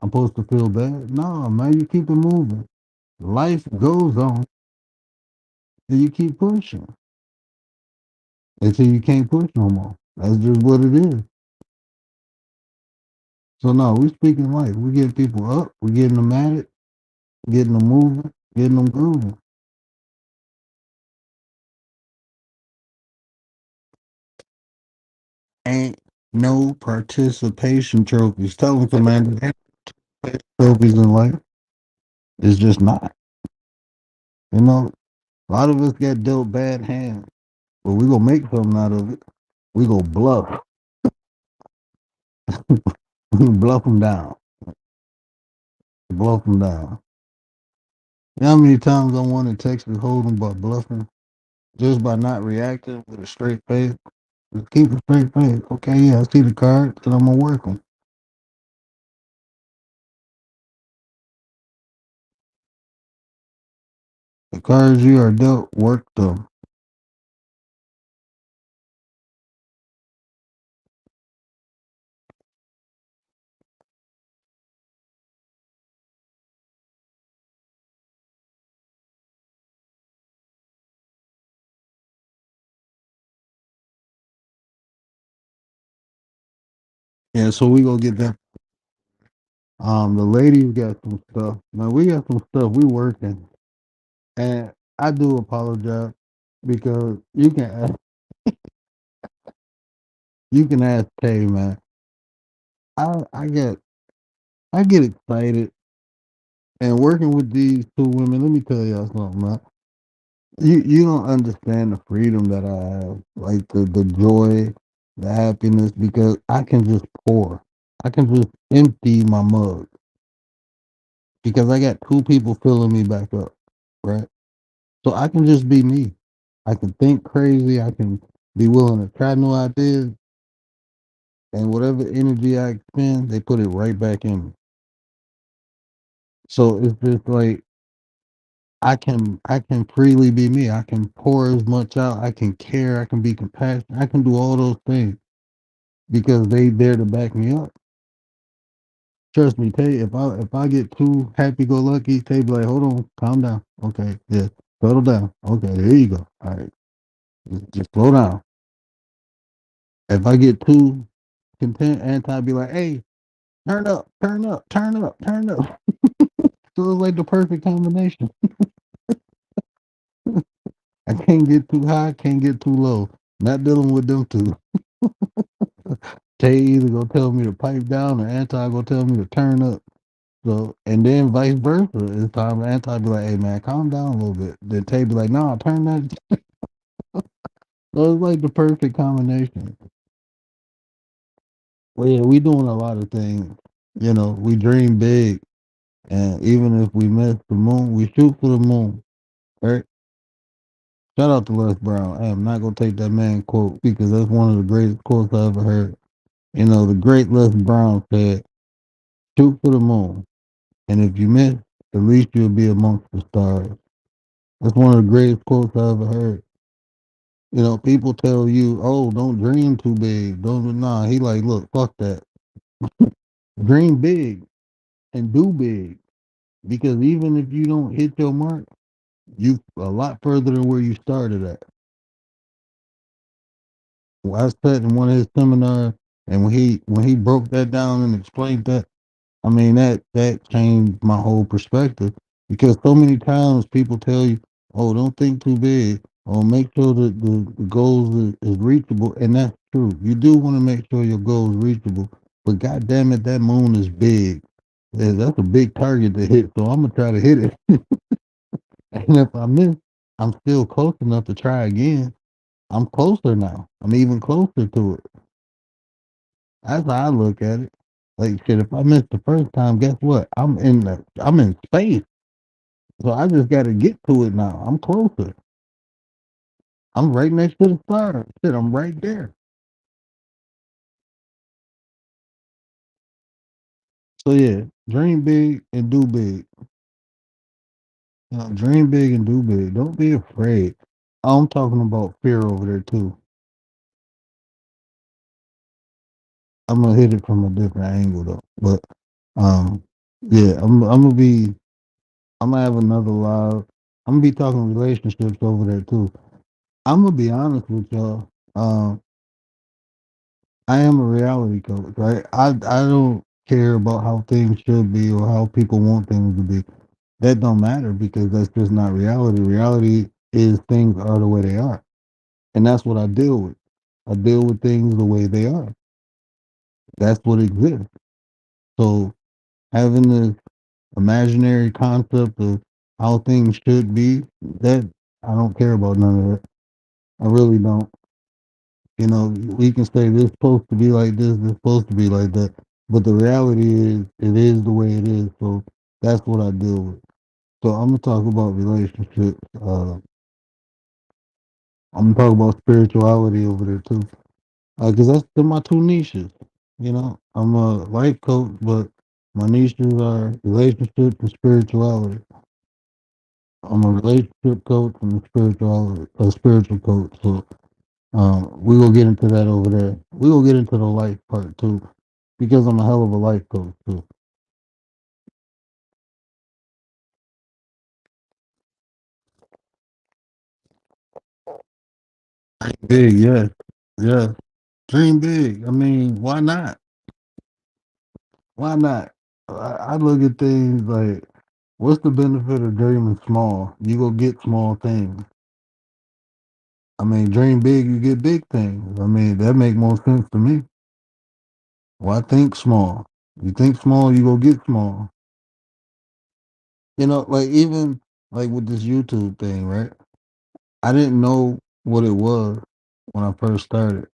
I'm supposed to feel bad? No, man, you keep it moving. Life goes on and you keep pushing until you can't push no more. That's just what it is. So no, we speaking life. We getting people up, we getting them at it, getting them moving, getting them grooving. Ain't no participation trophies. Tell them, Commander, ain't trophies in life. It's just not. You know, a lot of us get dealt bad hands, but we gonna make something out of it. We go bluff, bluff them down, bluff them down. You know how many times I wanted Texas Hold'em by bluffing, just by not reacting with a straight face? Just keep a straight face. Okay, yeah, I see the cards, and I'm gonna work them. The cards you are dealt, work them. Yeah, so we gonna get that. The ladies got some stuff. Man, we got some stuff. We working, and I do apologize because you can ask Tay, man. I I get I get excited and working with these two women. Let me tell y'all something, man. You don't understand the freedom that I have, like the joy, the happiness, because I can just pour. I can just empty my mug because I got two people filling me back up, right? So I can just be me. I can think crazy. I can be willing to try new ideas, and whatever energy I expend, they put it right back in me. So it's just like I can freely be me. I can pour as much out. I can care. I can be compassionate. I can do all those things because they there to back me up. Trust me, Tay. If I get too happy go lucky, Tay be like, hold on, calm down. Okay, yeah, settle down. Okay, there you go. All right, just slow down. If I get too content, Anti be like, hey, turn up, turn up, turn up, turn up. So it's like the perfect combination. I can't get too high, can't get too low. Not dealing with them two. Tay either gonna tell me to pipe down or Anti gonna tell me to turn up. So and then vice versa. It's time Anti be like, hey man, calm down a little bit. Then Tay be like, nah, turn that. So it's like the perfect combination. Well yeah, we doing a lot of things. You know, we dream big and even if we miss the moon, we shoot for the moon. Right? Shout out to Les Brown. Hey, I'm not gonna take that man quote because that's one of the greatest quotes I ever heard. You know, the great Les Brown said, shoot for the moon. And if you miss, at least you'll be amongst the stars. That's one of the greatest quotes I ever heard. You know, people tell you, oh, don't dream too big. Don't, nah. He like, look, fuck that. Dream big and do big. Because even if you don't hit your mark, you a lot further than where you started at. Well, I sat in one of his seminars, and when he broke that down and explained that, I mean that changed my whole perspective because so many times people tell you, "Oh, don't think too big," or make sure that the goals is reachable, and that's true. You do want to make sure your goal is reachable, but God damn it, that moon is big. Yeah, that's a big target to hit, so I'm gonna try to hit it. And if I miss, I'm still close enough to try again. I'm closer now. I'm even closer to it. That's how I look at it. Like shit, if I miss the first time, guess what? I'm in space. So I just gotta get to it now. I'm closer. I'm right next to the star. Shit, I'm right there. So yeah, dream big and do big. Dream big and do big. Don't be afraid. I'm talking about fear over there too. I'm gonna hit it from a different angle though. But um, yeah, I'm gonna have another live. I'm gonna be talking relationships over there too. I'm gonna be honest with y'all. I am a reality coach, right? I don't care about how things should be or how people want things to be. That don't matter because that's just not reality. Reality is things are the way they are, and that's what I deal with. I deal with things the way they are. That's what exists. So having this imaginary concept of how things should be, that I don't care about none of it. I really don't. We can say this supposed to be like this supposed to be like that, but the reality is it is the way it is. So that's what I deal with. So I'm gonna talk about relationships. I'm gonna talk about spirituality over there too, because that's they're my two niches. I'm a life coach, but my niches are relationships and spirituality. I'm a relationship coach and a spiritual coach. So we will get into that over there. We will get into the life part too, because I'm a hell of a life coach too. Big, yes, yes. Dream big. I mean, why not? Why not? I look at things like, what's the benefit of dreaming small? You go get small things. I mean, dream big, you get big things. I mean, that make more sense to me. Why think small? You think small, you go get small. Like even like with this YouTube thing, right? I didn't know what it was when I first started.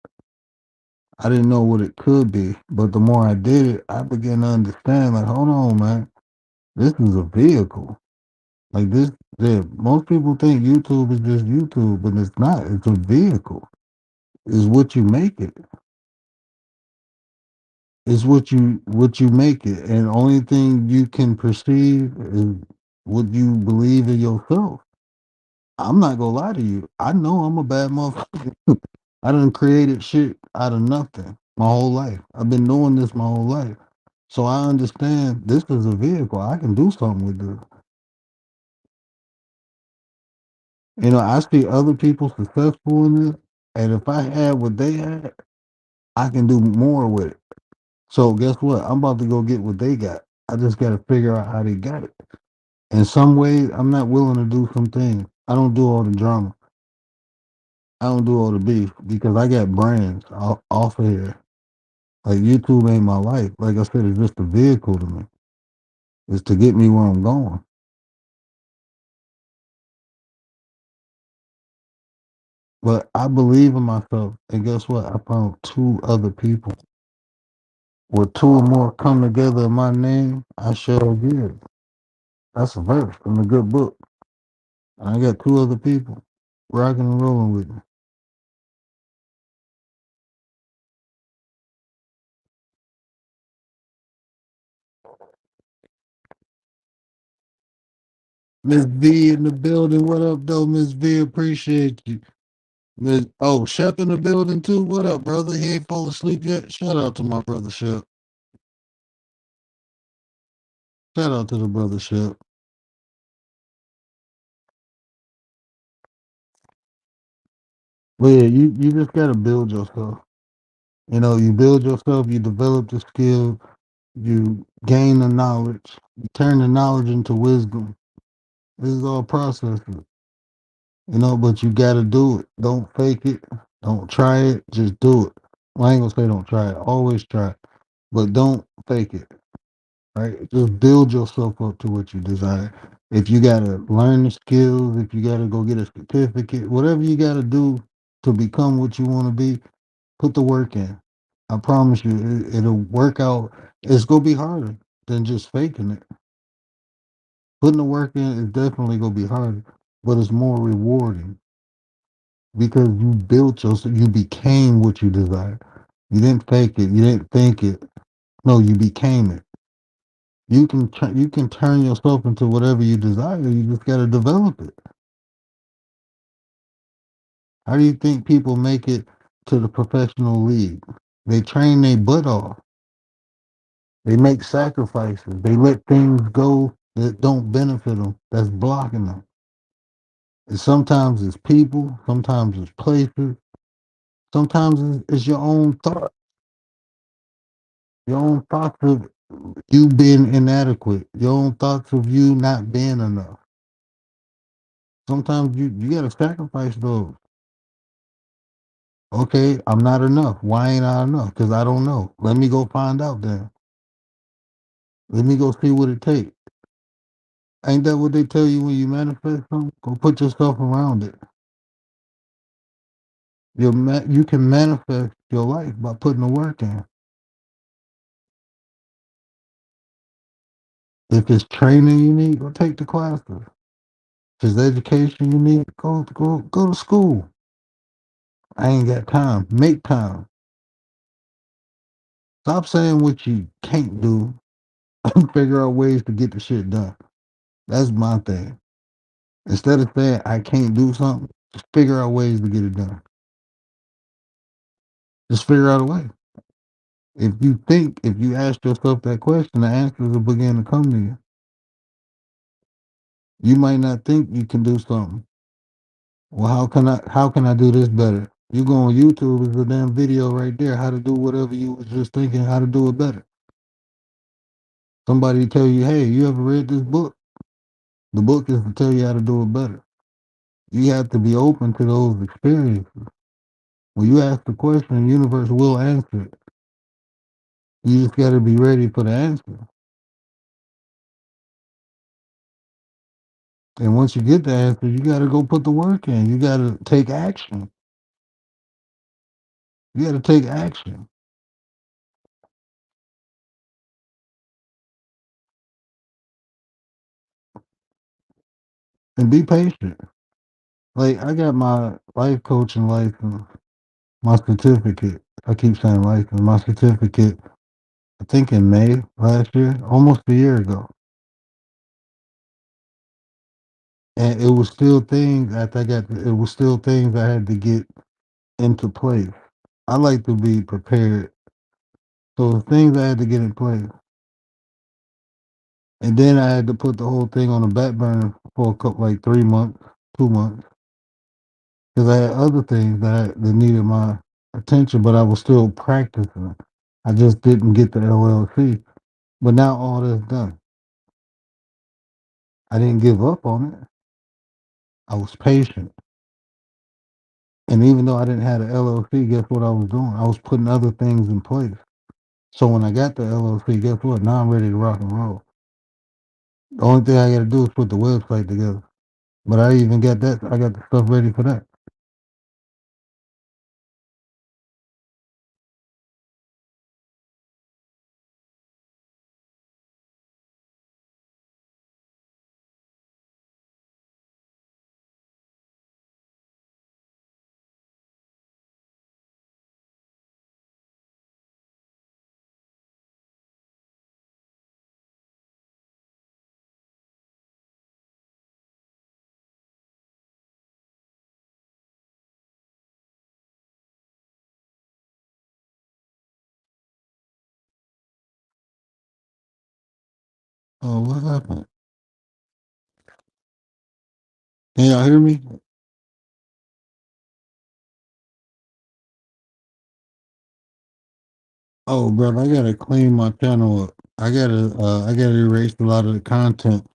I didn't know what it could be, but the more I did it, I began to understand. Like, hold on, man, this is a vehicle. Like this, yeah, most people think YouTube is just YouTube, but it's not. It's a vehicle. It's what you make it. It's what you make it, and the only thing you can perceive is what you believe in yourself. I'm not gonna lie to you. I know I'm a bad motherfucker. I done created shit out of nothing my whole life. I've been doing this my whole life. So I understand this is a vehicle. I can do something with this. I see other people successful in this, and if I had what they had, I can do more with it. So guess what? I'm about to go get what they got. I just got to figure out how they got it. In some ways, I'm not willing to do some things. I don't do all the drama. I don't do all the beef because I got brands off of here. Like YouTube ain't my life. Like I said, it's just a vehicle to me. It's to get me where I'm going. But I believe in myself. And guess what? I found two other people. Where two or more come together in my name, I shall give. That's a verse from the good book. And I got two other people rocking and rolling with me. Miss V in the building. What up, though, Miss V? Appreciate you. Shep in the building too. What up, brother? He ain't fall asleep yet. Shout out to my brother Shep. Shout out to the brother Shep. But yeah, you just gotta build yourself. You build yourself, you develop the skill, you gain the knowledge, you turn the knowledge into wisdom. This is all processes, but you gotta do it. Don't fake it. Don't try it. Just do it. Well, I ain't gonna say don't try it. Always try it. But don't fake it. Right? Just build yourself up to what you desire. If you gotta learn the skills, if you gotta go get a certificate, whatever you gotta do to become what you want to be, put the work in. I promise you, it'll work out. It's gonna be harder than just faking it. Putting the work in is definitely gonna be harder, but it's more rewarding because you built yourself. You became what you desire. You didn't fake it. You didn't think it. No, you became it. You can turn yourself into whatever you desire. You just gotta develop it. How do you think people make it to the professional league? They train their butt off. They make sacrifices. They let things go that don't benefit them. That's blocking them. And sometimes it's people. Sometimes it's places. Sometimes it's your own thought. Your own thoughts of you being inadequate. Your own thoughts of you not being enough. Sometimes you got to sacrifice those. Okay, I'm not enough. Why ain't I enough? Because I don't know. Let me go find out then. Let me go see what it takes. Ain't that what they tell you when you manifest something? Go put yourself around it. You can manifest your life by putting the work in. If it's training you need, go take the classes. If it's education you need, go to school. I ain't got time. Make time. Stop saying what you can't do and figure out ways to get the shit done. That's my thing. Instead of saying I can't do something, just figure out ways to get it done. Just figure out a way. If you ask yourself that question, the answers will begin to come to you. You might not think you can do something. Well, how can I do this better? You go on YouTube, there's a damn video right there, how to do whatever you was just thinking, how to do it better. Somebody tell you, hey, you ever read this book? The book is to tell you how to do it better. You have to be open to those experiences. When you ask the question, the universe will answer it. You just got to be ready for the answer. And once you get the answer, you got to go put the work in. You got to take action. You got to take action and be patient. Like I got my life coaching license, my certificate. I keep saying license. My certificate. I think in May last year, almost a year ago, and it was still things after I got. It was still things I had to get into place. I like to be prepared. So the things I had to get in place, and then I had to put the whole thing on the back burner for a couple, like 3 months, 2 months, because I had other things that needed my attention, but I was still practicing. I just didn't get the LLC. But now all that's done. I didn't give up on it. I was patient. And even though I didn't have the LLC, guess what I was doing? I was putting other things in place. So when I got the LLC, guess what? Now I'm ready to rock and roll. The only thing I got to do is put the website together. But I even got that. I got the stuff ready for that. Oh, what happened? Can y'all hear me? Oh, brother, I gotta clean my channel up. I gotta erase a lot of the content.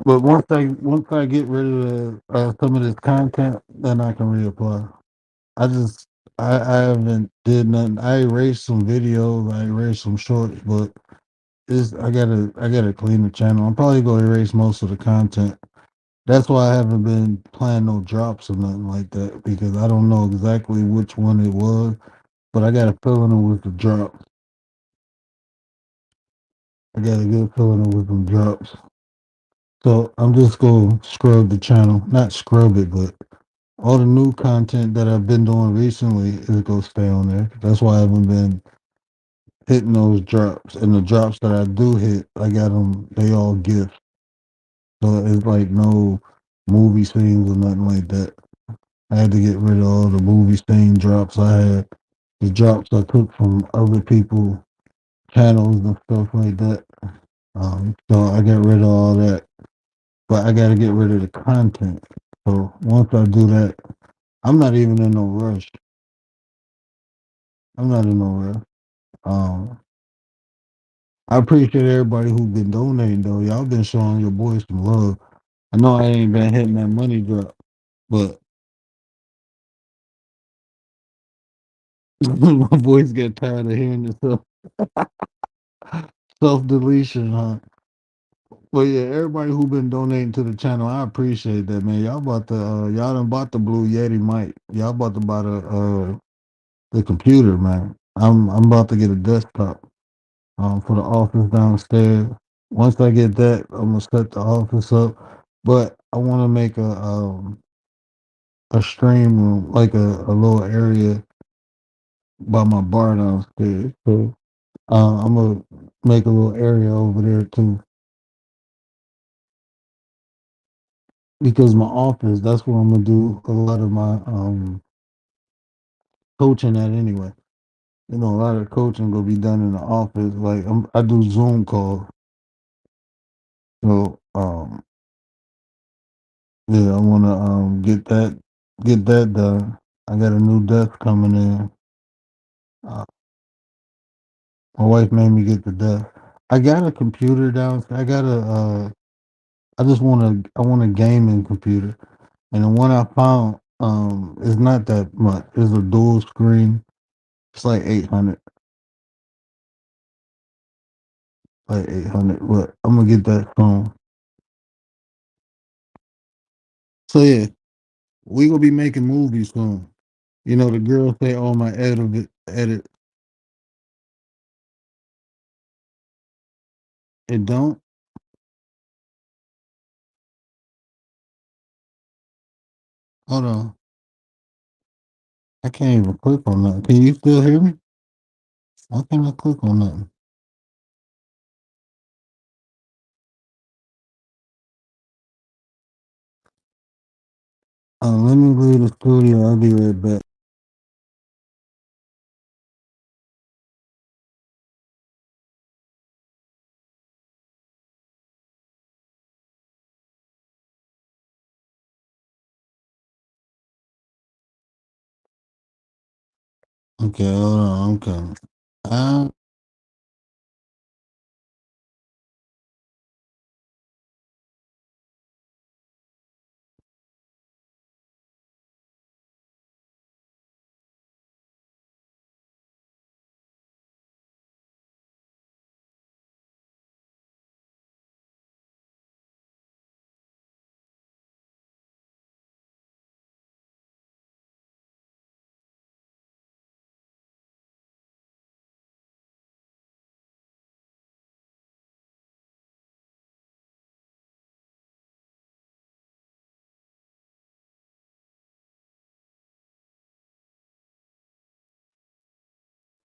But once I get rid of some of this content, then I can reapply. I just I haven't did nothing. I erased some videos, I erased some shorts, but Is I gotta clean the channel. I'm probably gonna erase most of the content. That's why I haven't been playing no drops or nothing like that because I don't know exactly which one it was, but I got a feeling it was the drops. I got a good feeling it was some drops. So I'm just gonna scrub the channel, not scrub it, but all the new content that I've been doing recently is gonna stay on there. That's why I haven't been hitting those drops, and the drops that I do hit, I got them. They all gifts, so it's like no movie scenes or nothing like that. I had to get rid of all the movie scene drops I had. The drops I took from other people channels and stuff like that. So I got rid of all that, but I got to get rid of the content. So once I do that, I'm not even in no rush. I'm not in no rush. Um, I appreciate everybody who's been donating though. Y'all been showing your boys some love. I know I ain't been hitting that money drop, but my boys get tired of hearing this self deletion, huh? But yeah, everybody who been donating to the channel, I appreciate that, man. Y'all about to y'all done bought the Blue Yeti mic. Y'all about to buy the computer, man. I'm about to get a desktop for the office downstairs. Once I get that, I'm gonna set the office up. But I want to make a stream room, like a little area by my bar downstairs. So I'm gonna make a little area over there too, because my office, that's where I'm gonna do a lot of my coaching at anyway. You know, a lot of coaching gonna be done in the office. Like I do Zoom calls, so yeah, I wanna get that done. I got a new desk coming in. Uh, my wife made me get the desk. I got a computer downstairs. I want a gaming computer, and the one I found is not that much. It's a dual screen. It's like 800, like 800. But I'm gonna get that phone. So yeah, we gonna be making movies soon. You know, the girls say, "Oh, my edit." It don't. Hold on, I can't even click on nothing. Can you still hear me? Why can't I click on nothing? Let me leave the studio. I'll be right back. Okay, hold on. I'm coming. Uh,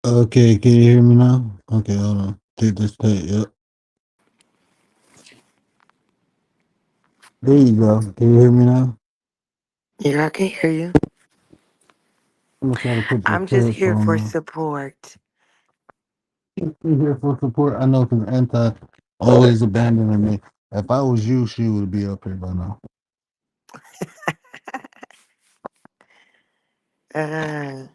okay, can you hear me now? Okay, hold on. Take this tape. Yep. There you go. Can you hear me now? Yeah, I can hear you. I'm gonna try to put this I'm just here headphone for on. support. You here for support? I know because Anti always abandoning me. If I was you, she would be up here by now. Uh,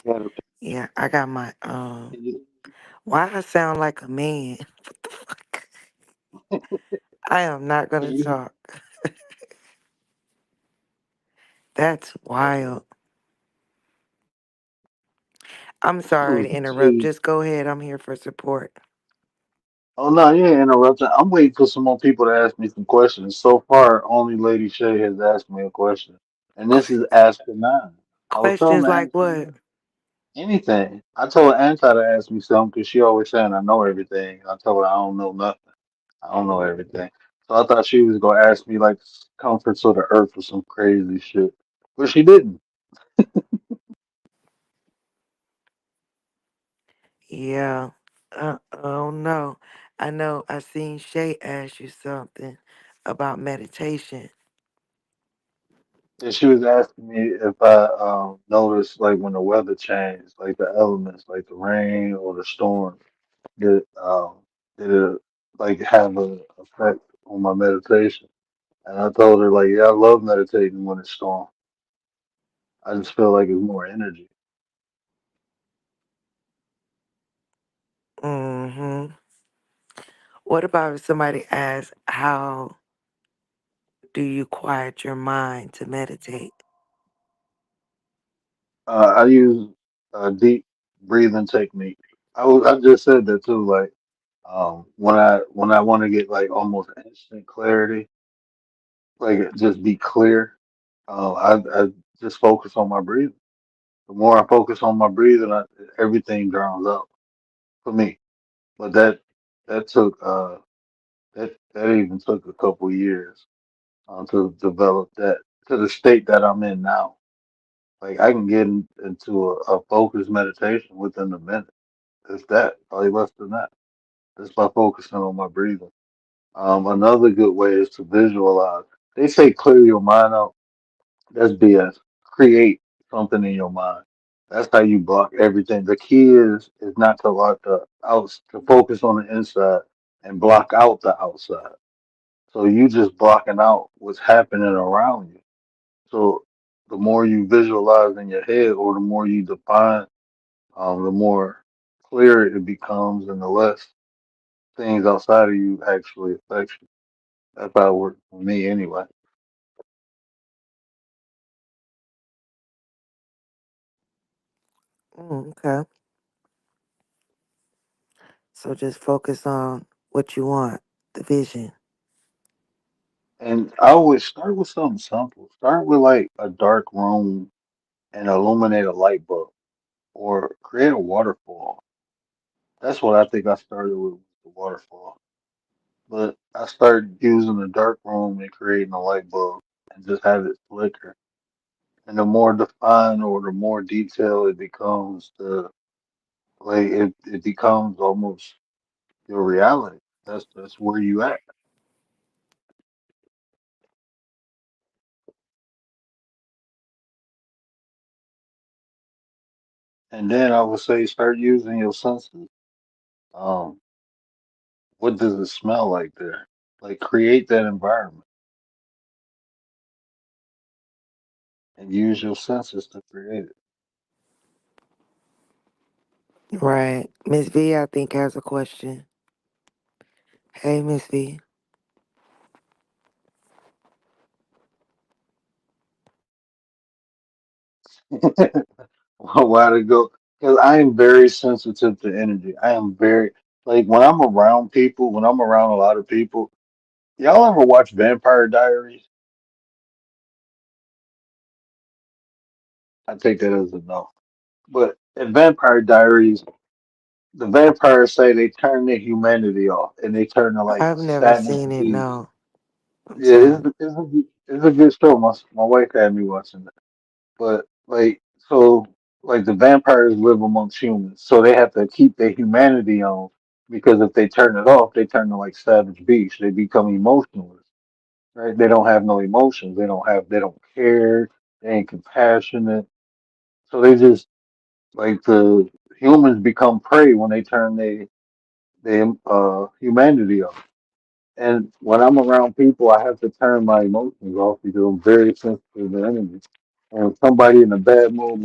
Got it. yeah, I got my why I sound like a man? What the fuck? I am not gonna talk. That's wild. I'm sorry to interrupt. Just go ahead. I'm here for support. Oh no, you ain't interrupting. I'm waiting for some more people to ask me some questions. So far, only Lady Shay has asked me a question, and this is Qu- Ask the Nine. I was telling Questions her like Ask the what? Nine anything. I told Anti to ask me something because she always saying I know everything. I told her I don't know nothing. I don't know everything. So I thought she was gonna ask me like comforts of the earth or some crazy shit, but she didn't. Yeah. Oh no. I know I seen Shay ask you something about meditation. And she was asking me if I noticed like when the weather changed, like the elements, like the rain or the storm, did it like have a effect on my meditation? And I told her like, yeah, I love meditating when it's storm. I just feel like it's more energy. Mm-hmm. What about if somebody asks, how do you quiet your mind to meditate? I use a deep breathing technique. I just said that too. Like when I want to get like almost instant clarity, like just be clear. I just focus on my breathing. The more I focus on my breathing, everything drowns out for me. But that took that even took a couple years to develop that to the state that I'm in now. Like I can get into a focused meditation within a minute. It's that, probably less than that. Just by focusing on my breathing. Another good way is to visualize. They say clear your mind out. That's BS. Create something in your mind. That's how you block everything. The key is not to lock the out to focus on the inside and block out the outside. So you just blocking out what's happening around you. So the more you visualize in your head or the more you define, the more clear it becomes and the less things outside of you actually affect you. That's how it worked for me anyway. Okay. So just focus on what you want, the vision. And I always start with something simple. Start with like a dark room and illuminate a light bulb or create a waterfall. That's what I think I started with the waterfall. But I started using the dark room and creating a light bulb and just have it flicker. And the more defined or the more detailed it becomes, it becomes almost your reality. That's where you at. And then I would say start using your senses. Um, what does it smell like there? Like create that environment and use your senses to create Right. Miss V, I think, has a question. Hey, Miss V. it. Why to go? Because I am very sensitive to energy. I am very like when I'm around people, when I'm around a lot of people. Y'all ever watch Vampire Diaries? I take that as a no. But in Vampire Diaries, the vampires say they turn their humanity off and they turn to like I've never savage seen it. beasts. No. I'm Yeah, sorry. it's a good show. My wife had me watching it. But like so like the vampires live amongst humans, so they have to keep their humanity on because if they turn it off, they turn to like savage beasts. They become emotionless, right? They don't have no emotions. They don't care. They ain't compassionate. So they just like the humans become prey when they turn their humanity off. And when I'm around people, I have to turn my emotions off because I'm very sensitive to energy. And if somebody in a bad mood,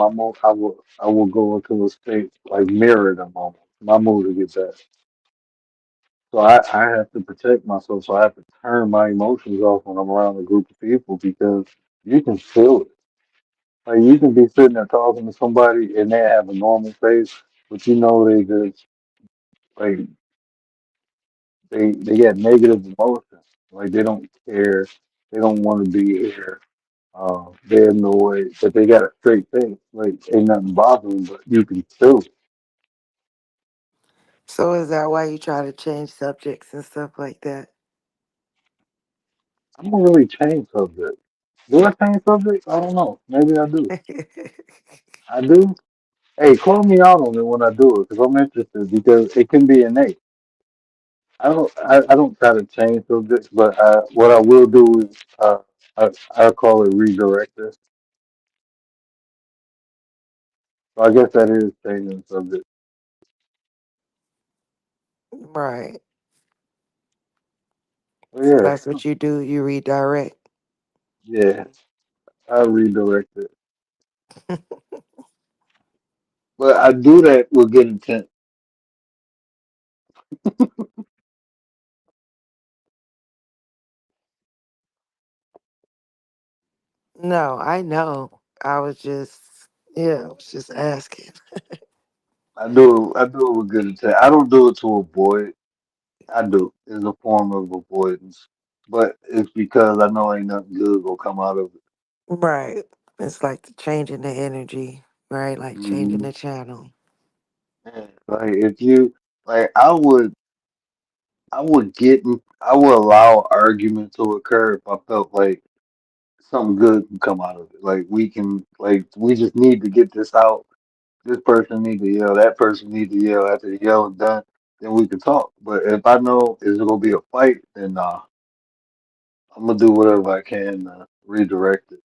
I will go into a state like mirror them almost. My mood will get bad. So I have to protect myself. So I have to turn my emotions off when I'm around a group of people because you can feel it. Like you can be sitting there talking to somebody and they have a normal face, but you know they just like they got negative emotions. Like they don't care. They don't want to be here. They're annoyed, but they got a straight face. Like ain't nothing bothering, but you can feel it. So is that why you try to change subjects and stuff like that? I don't really change subjects. Do I change subjects? I don't know. Maybe I do. I do. Hey, call me out on it when I do it because I'm interested because it can be innate. I don't try to change subjects, but what I will do is I call it redirector. So I guess that is changing subject. Right. But So yeah, that's what you do. You redirect. yeah, I redirect it. But I do that with good intent. No, I know. I was just, yeah, I was just asking. I do it with good intent. I don't do it to avoid. I do. It's a form of avoidance. But it's because I know ain't nothing good gonna come out of it. Right. It's like the changing the energy, right? Like changing Hmm. the channel. Like if you like I would allow argument to occur if I felt like something good can come out of it. Like we just need to get this out. This person need to yell, that person need to yell. After the yell is done, then we can talk. But if I know it's gonna be a fight, then I'm gonna do whatever I can to redirect it.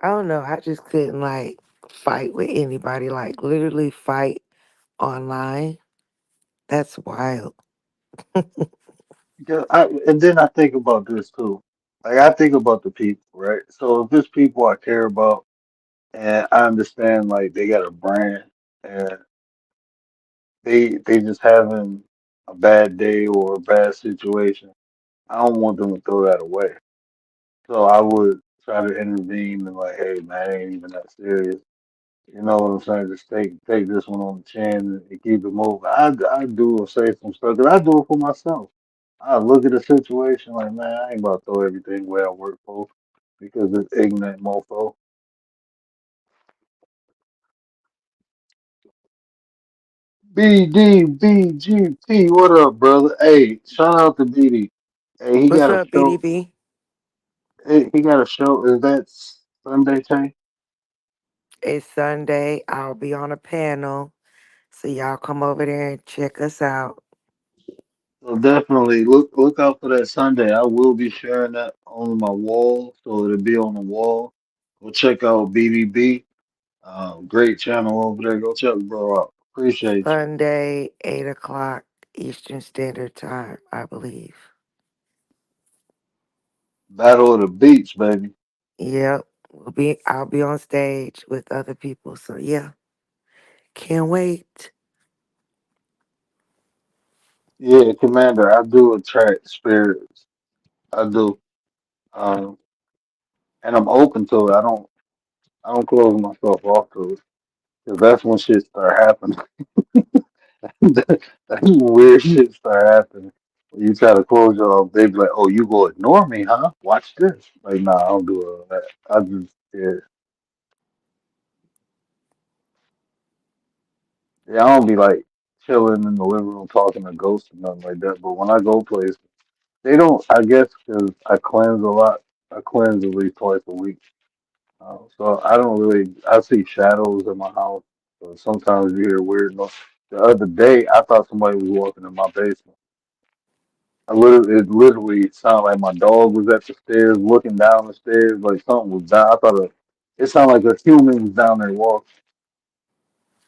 I don't know. I just couldn't like fight with anybody, like literally fight online. That's wild. And then I think about this too. Like I think about the people, right? So if there's people I care about and I understand like they got a brand and they just having a bad day or a bad situation, I don't want them to throw that away. So I would try to intervene and like, hey man, it ain't even that serious. You know what I'm saying? Just take this one on the chin and keep it moving. I do or say some stuff that I do it for myself. I look at the situation like, man, I ain't about to throw everything away I work for because it's ignorant mofo. BDBGP, what up, brother? Hey, shout out to BD. Hey, he What's got a up, show. BDB? Hey, he got a show. Is that Sunday, Tay? It's Sunday. I'll be on a panel. So y'all come over there and check us out. So definitely look out for that Sunday. I will be sharing that on my wall, so it'll be on the wall. Go check out BBB. Great channel over there. Go check bro out. Appreciate you. Sunday, 8 o'clock Eastern Standard Time, I believe. Battle of the Beach, baby. Yep. I'll be on stage with other people. So yeah. Can't wait. Yeah, Commander. I do attract spirits. I do. Um, and I'm open to it. I don't close myself off to it. Cause that's when shit start happening. That's when weird shit start happening. When you try to close your, they be like, "Oh, you go ignore me, huh? Watch this." Like, nah, I don't do all that. I just, yeah, yeah, I don't be like chilling in the living room talking to ghosts or nothing like that. But when I go places, they don't. I guess because I cleanse a lot. I cleanse at least twice a week. So I don't really. I see shadows in my house. So sometimes you hear weird noise. The other day, I thought somebody was walking in my basement. It literally sounded like my dog was at the stairs, looking down the stairs, like something was down. It sounded like a human was down there walking.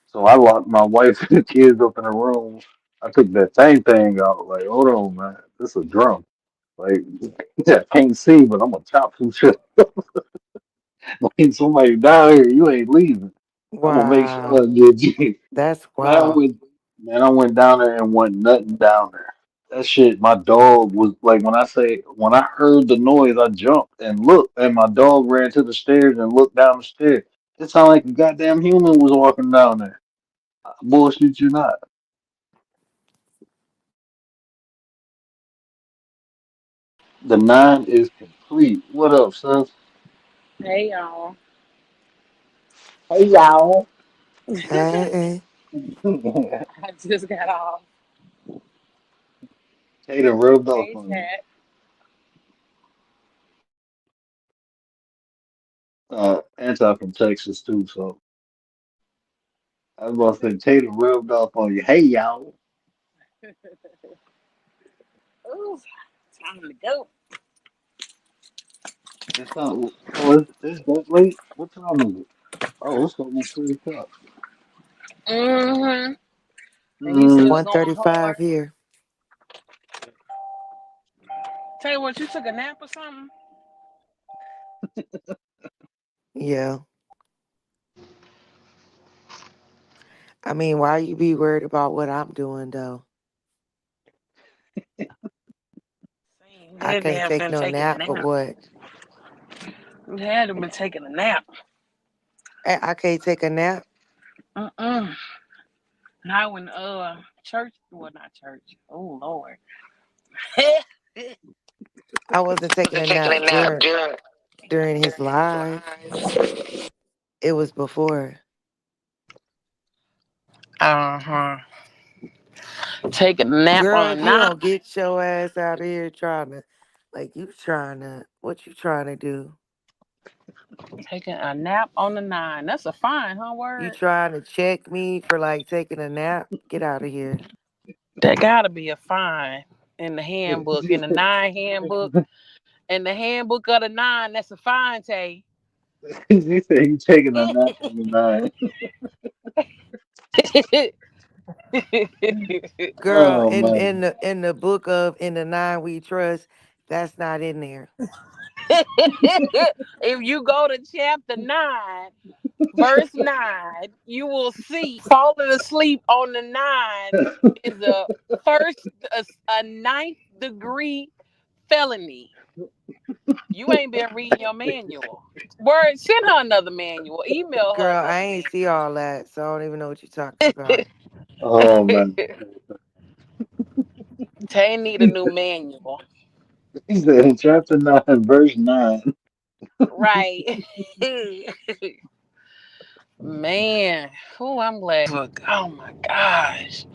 So I locked my wife and the kids up in a room. I took that thing out. Like, hold on, man, this is a drum. Like, I can't see, but I'm gonna chop some shit. Like, somebody down here, you ain't leaving. I'm gonna make sure Wow. I get you. That's Man, wild. I went down there and wasn't nothing down there. That shit, my dog was like when I heard the noise, I jumped and looked, and my dog ran to the stairs and looked down the stairs. It sounded like a goddamn human was walking down there. Bullshit you not. The nine is complete. What up, son? Hey y'all. Hey y'all. Hey, I just got off. Tatum rubbed off Hey on you. Tat. Anti from Texas too, so I was about to say Tatum rubbed off on you. Hey y'all. Ooh, time to go. It's not. Oh, it's that late. What time is it? Oh, it's almost 3 o'clock. Mm-hmm. And you Mm, still going 135 hard. here. Tell you what, you took a nap or something? Yeah. I mean, why you be worried about what I'm doing though? Saying you I had to can't have take been no taking a nap or nap. what? You had to have been taking a nap. I can't take a nap. Mm-mm. Not when church, well not church. Oh Lord. I wasn't taking a nap during his live. It was before. Uh-huh. Taking a nap Girl, on a if you nine. don't get your ass out of here trying to, like, you trying to, what you trying to do? Taking a nap on the nine. That's a fine, huh, You word? trying to check me for like taking a nap? Get out of here. That gotta be a fine in the handbook, in the nine handbook, in the handbook of the nine. That's a fine, Tay. he said he taking a nap on the nine. Girl, Oh man. in the book of in the nine we trust, that's not in there. If you go to chapter 9, verse 9, you will see falling asleep on the nine is a first, a ninth degree felony. You ain't been reading your manual. Word, send her another manual. Email her Girl, I another ain't see all that, so I don't even know what you're talking about. Oh man. manual. Tay need a new manual. He said in chapter 9, verse 9. Right. Man. Who I'm glad. Oh my gosh.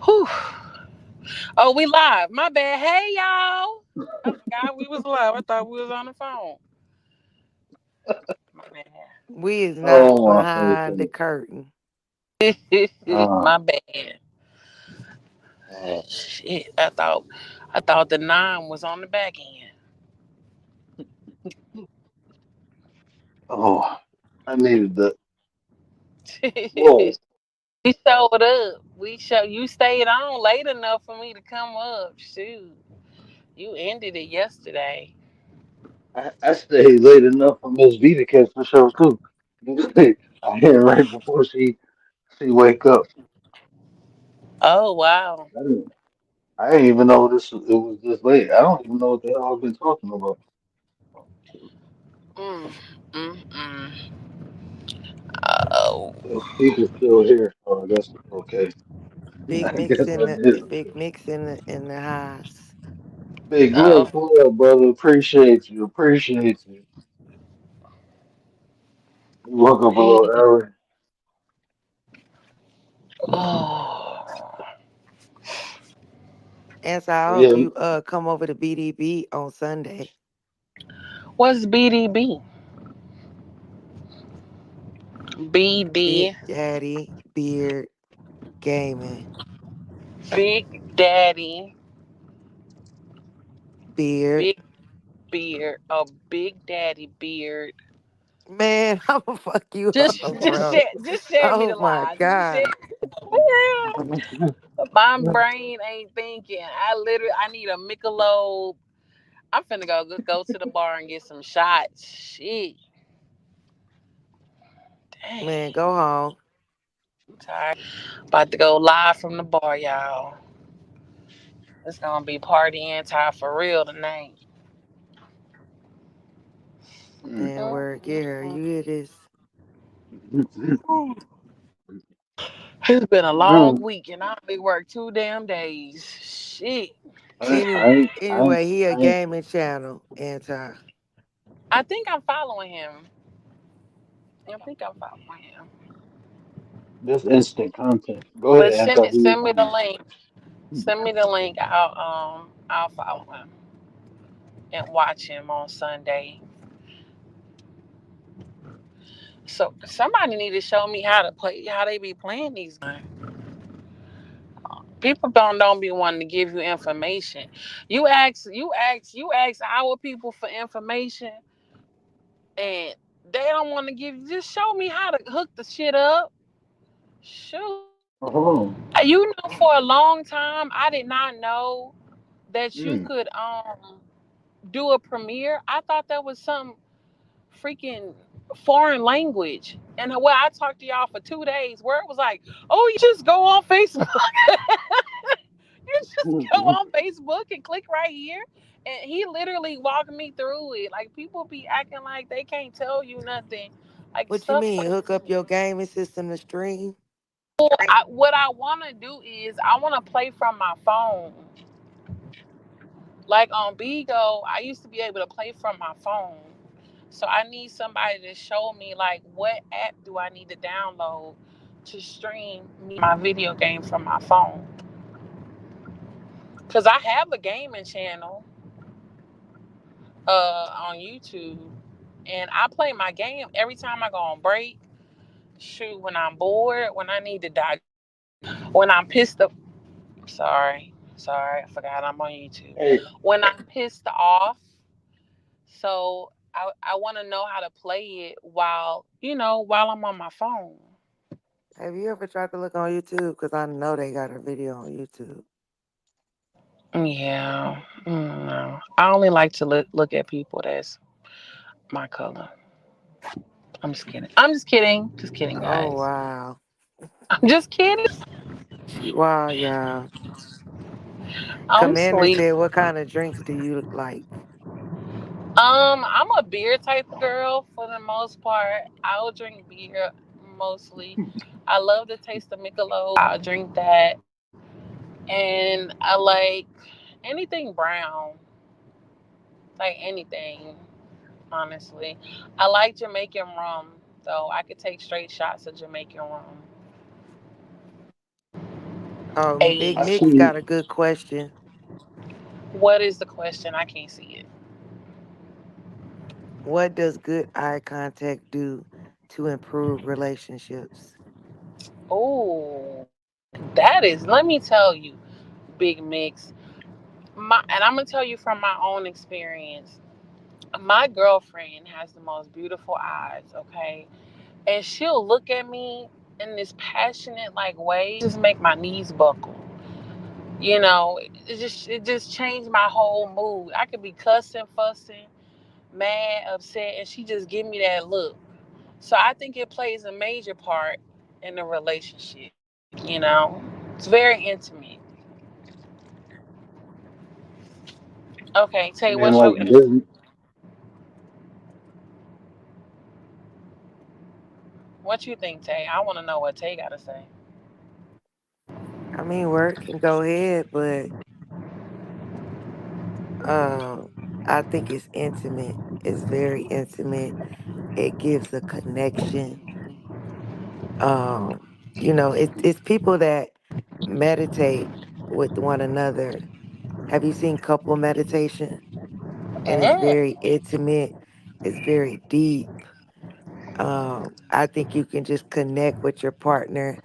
Whew. Oh, we live. My bad. Hey y'all. I forgot we was live. I thought we was on the phone. My We is not Oh my behind the goodness. curtain. bad. Uh, My bad. uh, Shit. I thought the nine was on the back oh, I needed the. end. Whoa. We showed up. You stayed on late enough for me to come up. Shoot. You ended it yesterday. I stayed late enough for Miss V to catch the show too. I hear right before she wake up. Oh wow. I didn't even know it was this late. I don't even know what the hell I've been talking about. Mm, mm. Oh. The speaker's still here, so I guess it's okay. Big I mix guess in I the did. big mix in the house. Big Oh. Lick, what up, brother? Appreciate you. Appreciate you. You woke up a Man. little early. Oh. And so I hope Yeah, you come over to BDB on Sunday. What's BDB? Big BD. Daddy Beard Gaming. Big Daddy. Beard. Big Beard. A Big Daddy Beard. Man, I'ma fuck you Just up, just bro. share just share me Oh the my lies. Just share. God. My brain ain't thinking. I need a Michelob. I'm finna go to the bar and get some shots. Shit. Man, Dang. go home. I'm tired. About to go live from the bar, y'all. It's gonna be party anti for real tonight. Mm. Man, word, get her. You hear this? It's been a long No, week and I only worked 2 damn days. Shit. I, I, I, Anyway, he a I, gaming channel, anti. I think I'm following him. I think I'm following him. this instant content. Go But ahead, Anton. Who you send me the following? link. Send me the link. I'll follow him and watch him on Sunday. So somebody need to show me how to play, how they be playing these games. People don't be wanting to give you information. You ask our people for information, and they don't want to give you. Just show me how to hook the shit up. Shoot, Oh, you know, for a long time, I did not know that you mm. could do a premiere. I thought that was some freaking foreign language. And where I talked to y'all for 2 days, where it was like, oh, you just go on Facebook. You just go on Facebook and click right here. And he literally walked me through it. Like people be acting like they can't tell you nothing. Like What you stuff mean? like Hook up your gaming system to stream? what I want to do is I want to play from my phone. Like on Bigo, I used to be able to play from my phone. So I need somebody to show me like what app do I need to download to stream my video game from my phone. Cause I have a gaming channel on YouTube, and I play my game every time I go on break. Shoot, when I'm bored, when I need to die, when I'm pissed off. Sorry, I forgot I'm on YouTube. Hey, When I'm pissed off, so I want to know how to play it while while I'm on my phone. Have you ever tried to look on YouTube? Because I know they got a video on YouTube. Yeah, no. I only like to look at people that's my color. I'm just kidding. I'm just kidding. Just kidding, Oh, guys. wow. I'm just kidding. She wild, y'all. I'm Commander sleep. said, what kind of drinks do you like? I'm a beer type of girl for the most part. I'll drink beer mostly. I love the taste of Michelob. I'll drink that, and I like anything brown, like anything. Honestly, I like Jamaican rum though. I could take straight shots of Jamaican rum. Big I Hey, Mix see. got a good question. what is the question? I can't see it. What does good eye contact do to improve relationships? Oh, that is. Let me tell you, Big Mix. And I'm gonna tell you from my own experience. My girlfriend has the most beautiful eyes. Okay, and she'll look at me in this passionate like way, just make my knees buckle. It just changed my whole mood. I could be cussing, fussing, mad, upset, and she just give me that look. So I think it plays a major part in the relationship. You know, it's very intimate. Okay, Tay, And then what's like your this. what you think, Tay? I want to know what Tay got to say. I mean, work can go ahead, but um, I think it's intimate. It's very intimate. It gives a connection. Um, it's people that meditate with one another. Have you seen couple meditation? And it's Mm. very intimate. It's very deep. I think you can just connect with your partner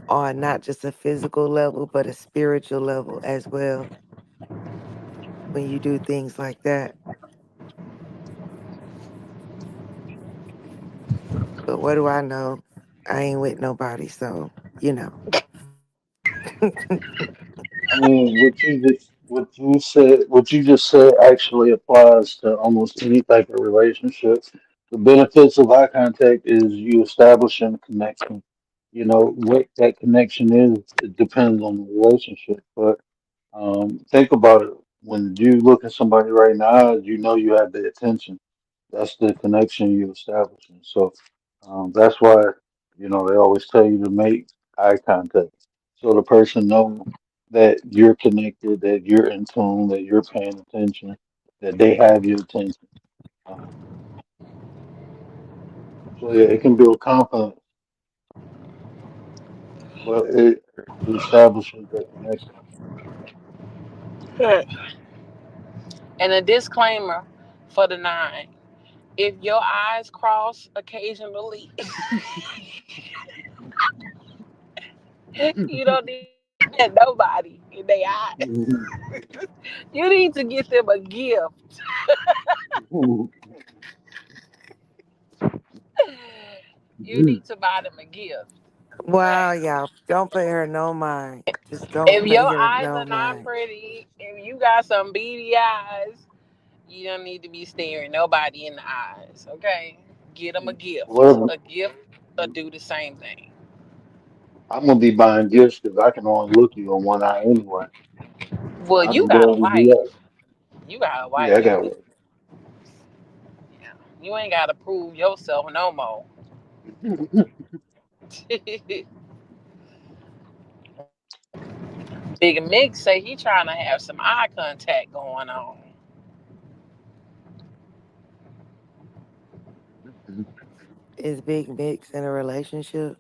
on not just a physical level, but a spiritual level as well when you do things like that. But what do I know? I ain't with nobody, so you know. I mean, what you just said actually applies to almost any type of relationship. The benefits of eye contact is you establishing a connection. You know what that connection is. It depends on the relationship, but Think about it. When you look at somebody right now, you know you have their attention. That's the connection you're establishing. So that's why, they always tell you to make eye contact. So the person know that you're connected, that you're in tune, that you're paying attention, that they have your attention. Um, so yeah, it can build confidence, but it establishes that connection. And a disclaimer for the nine: if your eyes cross occasionally, you don't need to look at nobody in their eyes. You need to get them a gift. You need to buy them a gift. Wow, Okay. y'all. Don't pay her no mind. Just don't If pay your her eyes no are not mind. pretty, if you got some beady eyes, you don't need to be staring nobody in the eyes. Okay. Get them a gift. Well, A gift will do the same thing. I'm gonna be buying gifts because I can only look you on one eye anyway. Well, I you can got a barely do wife. that. You got a Yeah, wife. I got one. Yeah. You ain't got to prove yourself no more. Big Mick say he trying to have some eye contact going on. Is Big Mix in a relationship?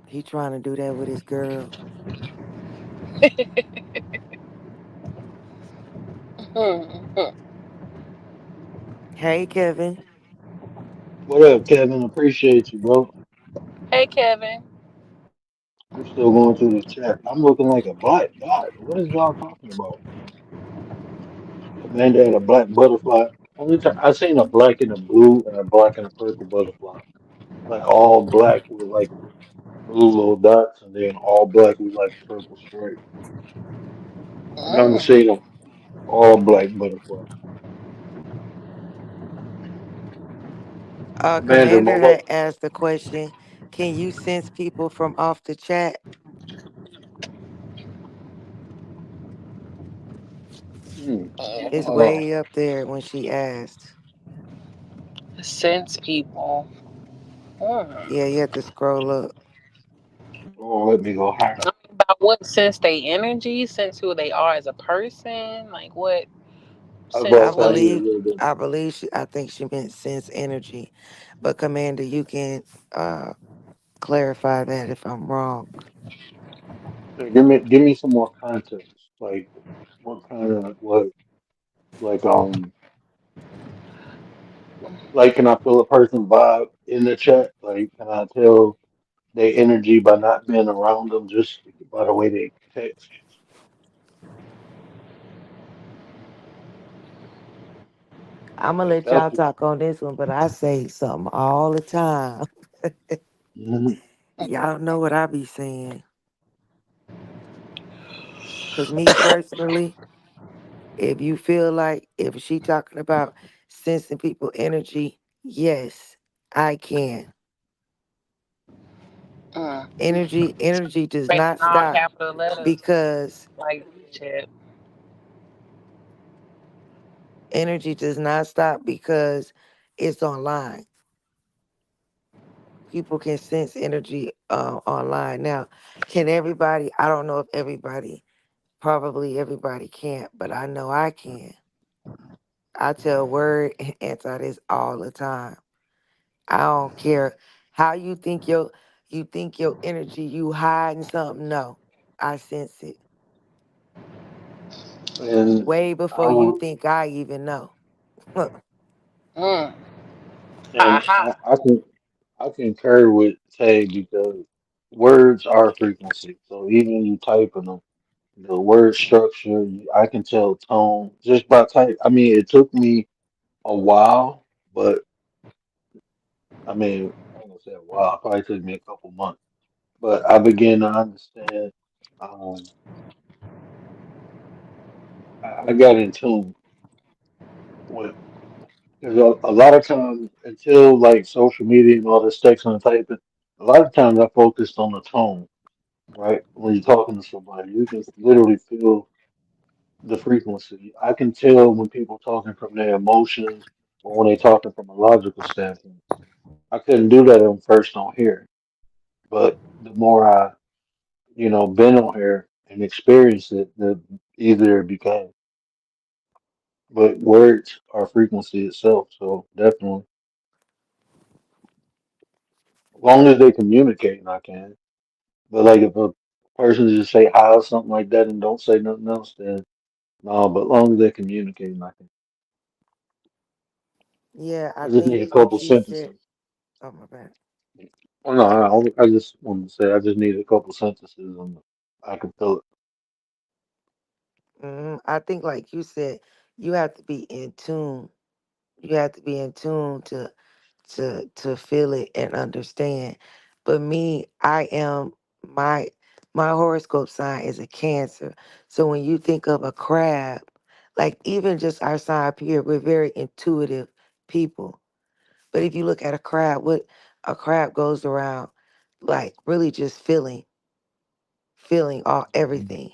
He trying to do that with his girl. Hey, Kevin. What up, Kevin? Appreciate you, bro. Hey, Kevin. I'm still going through the chat. I'm looking like a black dot. What is y'all talking about? Amanda had a black butterfly. Only time I seen a black and a blue and a black and a purple butterfly. Like all black with like blue little dots, and then all black with like purple stripe. I never Mm. seen an all black butterfly. Amanda, my Commander what? had asked the question, can you sense people from off the chat? Hmm, It's hold on. way up there when she asked. Sense people. Mm. Yeah, you have to scroll up. Oh, let me go higher. About what? Sense they energy? Sense who they are as a person? Like what? I was I about Sense to say I what? need a believe little bit. I think she meant sense energy. But Commander, you can clarify that if I'm wrong. Give me some more context. Like what kind of what like like can I feel a person vibe in the chat? Like can I tell their energy by not being around them just by the way they text? I'm gonna If let that's y'all talk on this one, but I say something all the time. Mhm. Y'all know what I be saying. Cause me personally, if you feel like if she talking about sensing people energy, yes, I can. Mm. Energy does Make not all stop capital letters. because Like shit. energy does not stop because it's online. People can sense energy online. Now, can everybody? I don't know if everybody, probably everybody can't, but I know I can. I tell Word and Anti this all the time. I don't care how you think your energy, you hiding something. No, I sense it And way I before you will, think I even know. Mm. and Aha. I concur with Tay because words are frequency. So even you typing them, the word structure, I can tell tone just by type. I mean, it took me a while, but I mean, I ain't gonna say a while. It probably took me a couple months, but I began to understand. Um, I got in tune with because a lot of times until like social media and all this text and typing, a lot of times I focused on the tone. right? When you're talking to somebody, you can literally feel the frequency. I can tell when people talking from their emotions or when they talking from a logical standpoint. I couldn't do that on first on here, but the more I, been on here and experienced it, the easier it became. But words are frequency itself, so definitely, as long as they communicate, I can. But like if a person just say hi or something like that and don't say nothing else, then no. But as long as they communicate, I can. Yeah, I I just think need a couple what you said. sentences. Oh my bad. Oh, no, I just wanted to say I just need a couple sentences and I can feel it. I think, like you said, you have to be in tune. You have to be in tune to feel it and understand. But me, I am my my horoscope sign is a Cancer. So when you think of a crab, like even just our sign up here, we're very intuitive people. But if you look at a crab, what a crab goes around like really just feeling all everything.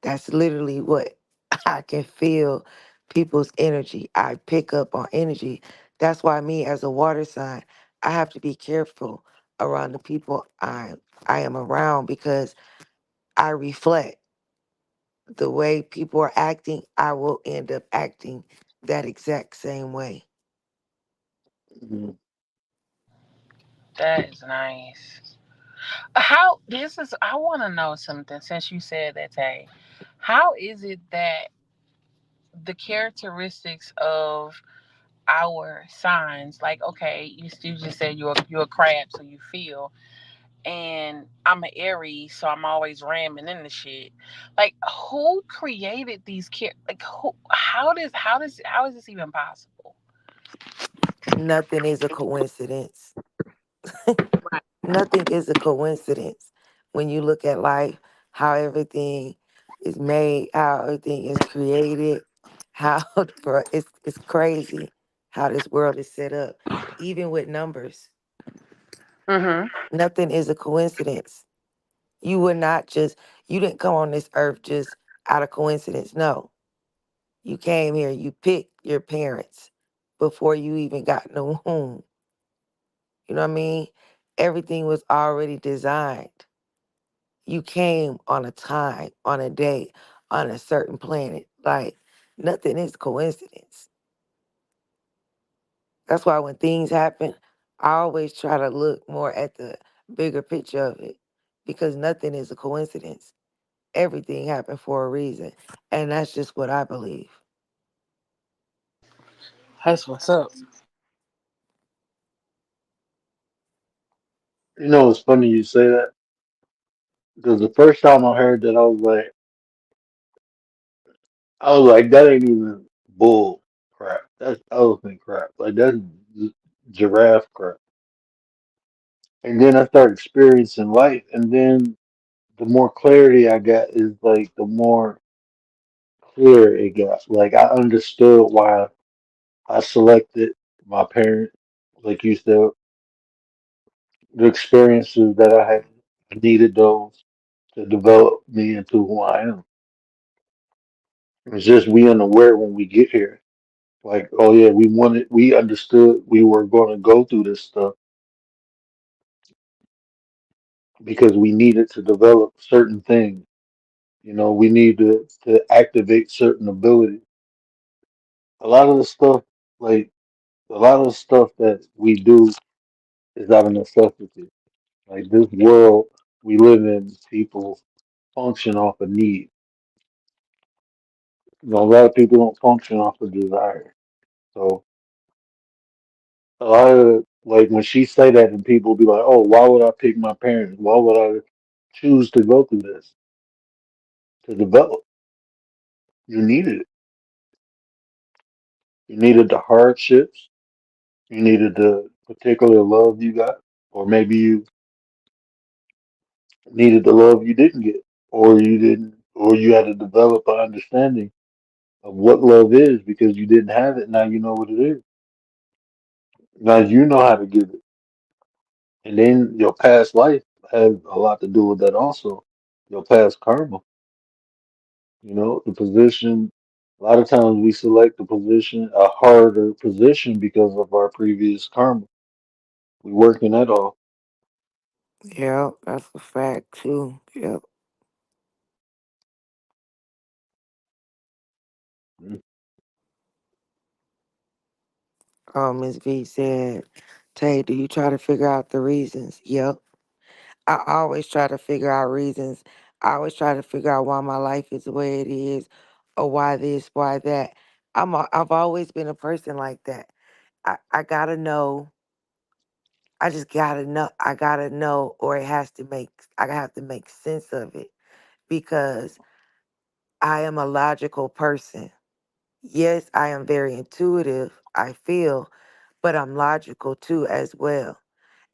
That's literally what I can feel people's energy. I pick up on energy. That's why me as a water sign, I have to be careful around the people I am around because I reflect the way people are acting, I will end up acting that exact same way. Mhm. That is nice. How this is I want to know something since you said that, Tay. How is it that the characteristics of our signs, like okay, you just said you're a crab, so you feel, and I'm an Aries, so I'm always ramming into shit. Like, who created these like who? How is this even possible? Nothing is a coincidence. Right. Nothing is a coincidence when you look at life, how everything is made, how everything is created, how bro, it's crazy how this world is set up. Even with numbers, Mm-hmm. nothing is a coincidence. You would not just you didn't come on this earth just out of coincidence. No. You came here, you picked your parents before you even got in the womb. You know what I mean? Everything was already designed. You came on a time, on a day, on a certain planet. Like nothing is coincidence. That's why when things happen, I always try to look more at the bigger picture of it because nothing is a coincidence. Everything happened for a reason. And that's just what I believe. That's what's up. It's funny you say that because the first time I heard that, I was like, that ain't even bull crap. That's elephant crap. Like that's giraffe crap. And then I started experiencing life, and then the more clarity I got is like the more clear it got. Like I understood why I selected my parent, like you said, the experiences that I had. I needed those to develop me into who I am. It's just we unaware when we get here. Like, oh yeah, we understood we were going to go through this stuff because we needed to develop certain things. We need to activate certain abilities. A lot of the stuff, like a lot of the stuff that we do, is out of necessity. Like this world we live in, people function off of need. A lot of people don't function off of desire. So a lot of like when she say that, and people be like, "Oh, why would I pick my parents? Why would I choose to go through this to develop?" You needed it. You needed the hardships. You needed the particular love you got, or maybe you needed the love you didn't get, or you didn't, or you had to develop an understanding of what love is because you didn't have it. Now you know what it is. Now you know how to give it, and then your past life has a lot to do with that also. Your past karma, the position. A lot of times we select a position, a harder position because of our previous karma. We working that off. Yeah, that's a fact too. Yep. Mm. Miss V said, Tay, do you try to figure out the reasons? Yep. I always try to figure out reasons. I always try to figure out why my life is the way it is, or why this, why that. I've always been a person like that. I gotta know. I just gotta know. I gotta know, or it has to make. I have to make sense of it because I am a logical person. Yes, I am very intuitive. I feel, but I'm logical too as well.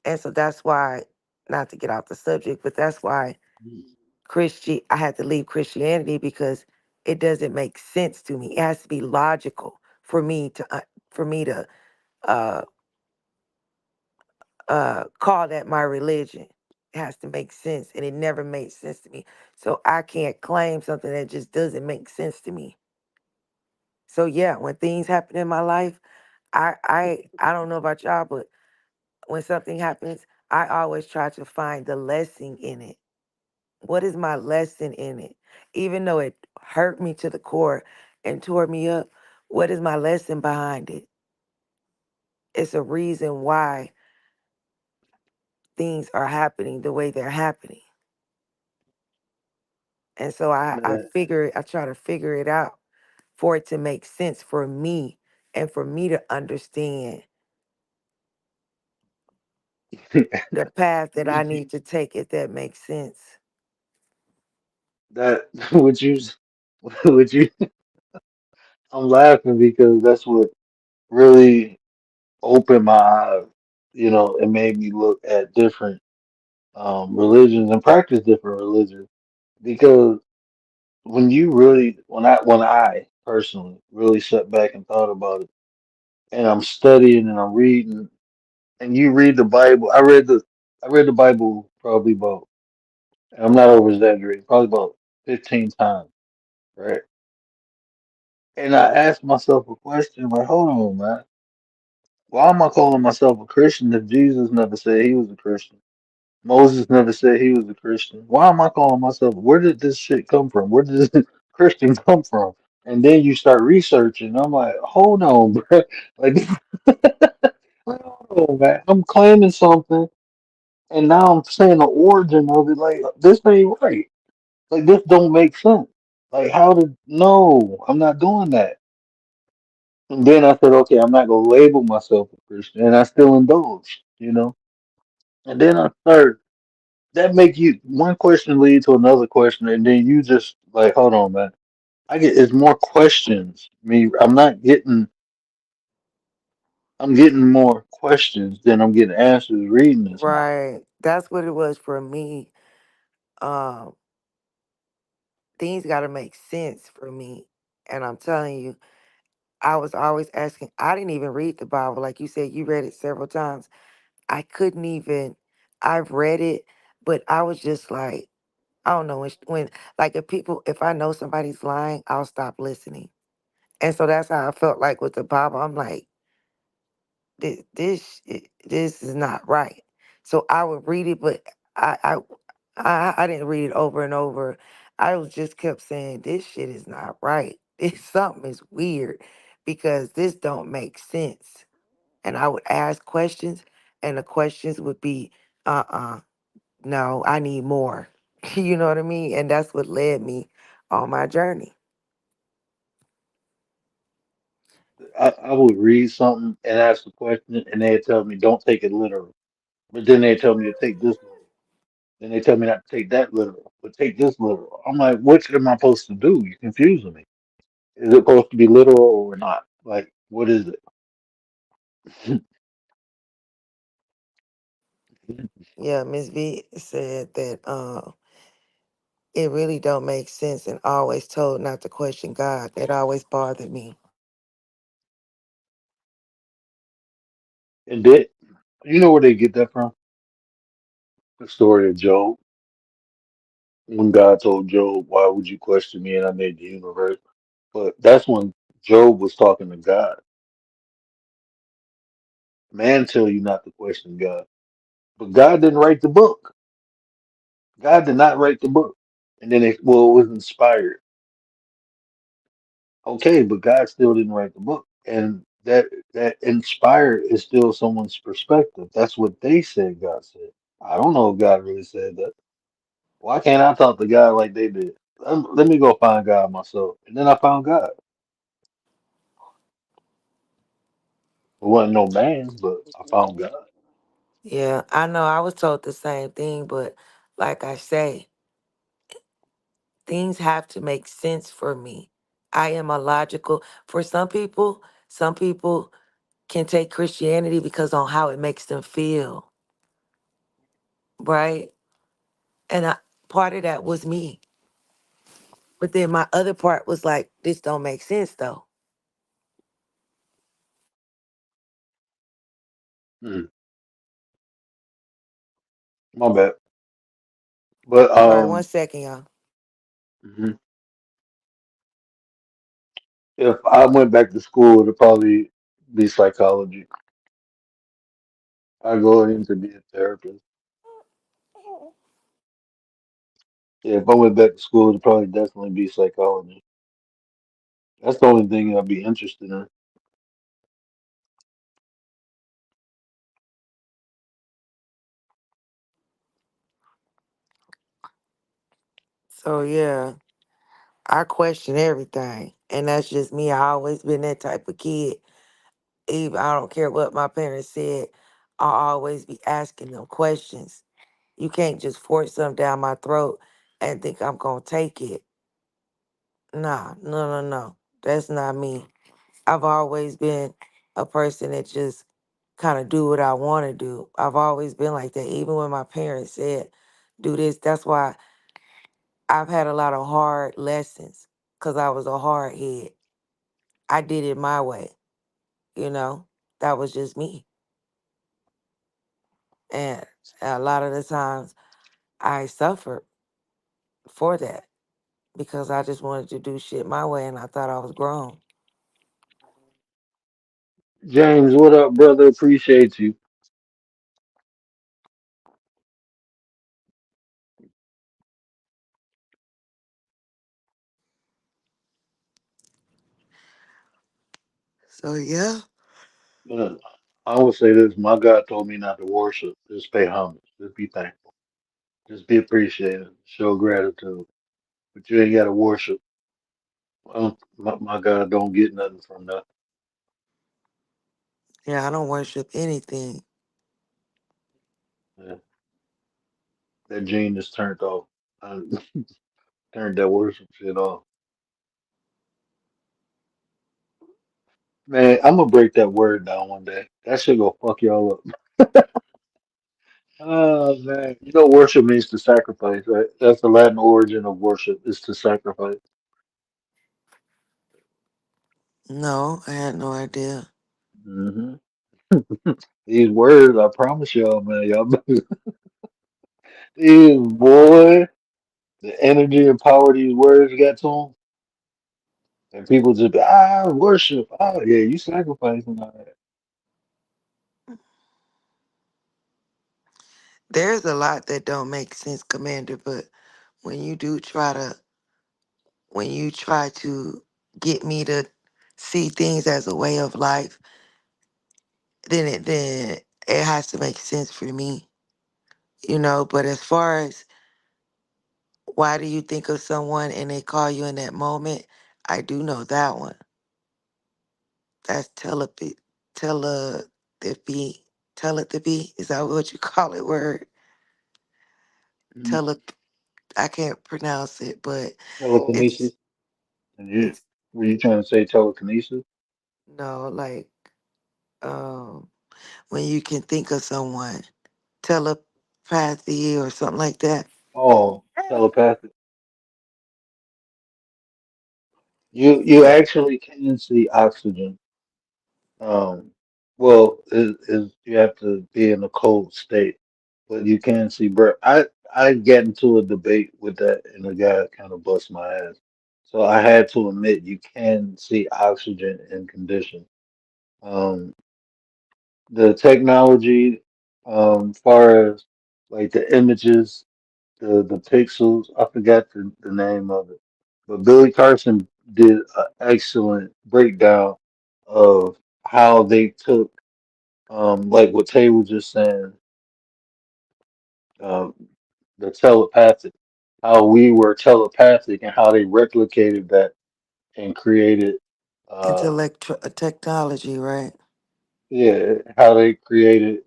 And so that's why, not to get off the subject, but that's why I had to leave Christianity because it doesn't make sense to me. It has to be logical for me to uh call that my religion. It has to make sense, and it never made sense to me. So I can't claim something that just doesn't make sense to me. So yeah, when things happen in my life, I don't know about y'all, but when something happens, I always try to find the lesson in it. What is my lesson in it? Even though it hurt me to the core and tore me up, what is my lesson behind it? It's a reason why things are happening the way they're happening. And so Man, I try to figure it out for it to make sense for me and for me to understand the path that I Miss V, need to take, if that makes sense. that would you would you? I'm laughing because that's what really opened my eyes. It made me look at different religions and practice different religions because when I personally really sat back and thought about it, and I'm studying and I'm reading, and you read the Bible. I read the Bible probably about, and I'm not over exaggerating, probably about 15 times, right? And I asked myself a question like, hold on, man, why am I calling myself a Christian if Jesus never said he was a Christian? Moses never said he was a Christian. Why am I calling myself? Where did this shit come from? Where did this Christian come from? And then you start researching. I'm like, hold on, bro. Like, hold on, man. I'm claiming something, and now I'm saying the origin of it. Like, this ain't right. Like, this don't make sense. Like, how did? No, I'm not doing that. And then I said, okay, I'm not gonna label myself a Christian, and I still indulge. And then I start that make you one question lead to another question, and then you just like, hold on, man. I get it's more questions. I'm not getting. I'm getting more questions than I'm getting answers reading this now. Right. That's what it was for me. Um, Things got to make sense for me. And I'm telling you, I was always asking. I didn't even read the Bible. Like you said, you read it several times. I couldn't even, I've read it, but I was just like, I don't know, like if I know somebody's lying, I'll stop listening. And so that's how I felt like with the Bible. I'm like, this is not right. So I would read it, but I, I, I didn't read it over and over. I was just kept saying, this shit is not right. This something is weird because this don't make sense. And I would ask questions, and the questions would be, no, I need more. You know what I mean? And that's what led me on my journey. I would read something and ask a question, and they'd tell me don't take it literal. But then they tell me to take this literal. Then they tell me not to take that literal, but take this literal. I'm like, which am I supposed to do? You're confusing me. Is it supposed to be literal or not? Like, what is it? Yeah, Miss V said that it really don't make sense, and always told not to question God. That always bothered me. And that, you know where they get that from? The story of Job, when God told Job, "Why would you question me?" and I made the universe. But that's when Job was talking to God. Man tell you not to question God, but God didn't write the book. God did not write the book, and then it was inspired. Okay, but God still didn't write the book, and that inspired is still someone's perspective. That's what they said God said. I don't know if God really said that. Why can't I talk to God like they did? Let me go find God myself, and then I found God. It wasn't no man, but I found God. Yeah, I know I was told the same thing, but like I say, things have to make sense for me. I am a logical for some people can take Christianity because on how it makes them feel, right? And part of that was me. But then my other part was like, this don't make sense though. Hmm, my bad. But Sorry, 1 second, y'all. mhm. If I went back to school, it'd probably be psychology. I go in to be a therapist. Yeah, if I went back to school, it'd probably definitely be psychology. That's the only thing I'd be interested in. So yeah, I question everything. And that's just me. I always been that type of kid. Even I don't care what my parents said. I'll always be asking them questions. You can't just force something down my throat and think I'm gonna take it. Nah, no, no, no. That's not me. I've always been a person that just kind of do what I want to do. I've always been like that. Even when my parents said, do this, that's why I've had a lot of hard lessons because I was a hard head. I did it my way, you know? That was just me. And a lot of the times I suffered for that because I just wanted to do shit my way and I thought I was grown. James, what up, brother? Appreciate you. So yeah. Uh, I would say this: my God told me not to worship, just pay homage, just be thankful, just be appreciative, show gratitude. But you ain't got to worship. My God don't get nothing from that. Yeah, I don't worship anything. Yeah, that gene is turned off. I turned that worship shit off. Man, I'm gonna break that word down one day. That shit gonna fuck y'all up. Oh man, you know worship means to sacrifice, right? That's the Latin origin of worship is to sacrifice. No, I had no idea. Hmm. These words, I promise y'all, man, y'all, these boy, the energy and power these words got to them, and people just be, worship, yeah, you sacrificing all that. There's a lot that don't make sense, Commander, but when you do try to when you try to get me to see things as a way of life, then it has to make sense for me, you know. But as far as why do you think of someone and they call you in that moment, I do know that one. That's telepathy, telepathy. Is that what you call it? Word Mhm. tele. I can't pronounce it, but Telekinesis, it's and you it's were you trying to say telekinesis? no like um when you can think of someone, telepathy or something like that. Oh, telepathic. You Yeah. actually can see oxygen. Um, well, is you have to be in a cold state. but you can see breath. I get into a debate with that, and the guy kind of bust my ass. So I had to admit you can see oxygen in condition. Um, the technology, far as like the images, the pixels, I forgot the name of it, but Billy Carson did an excellent breakdown of how they took, like what Tay was just saying, um, the telepathic, how we were telepathic and how they replicated that and created, uh, Technology, right? yeah, how they created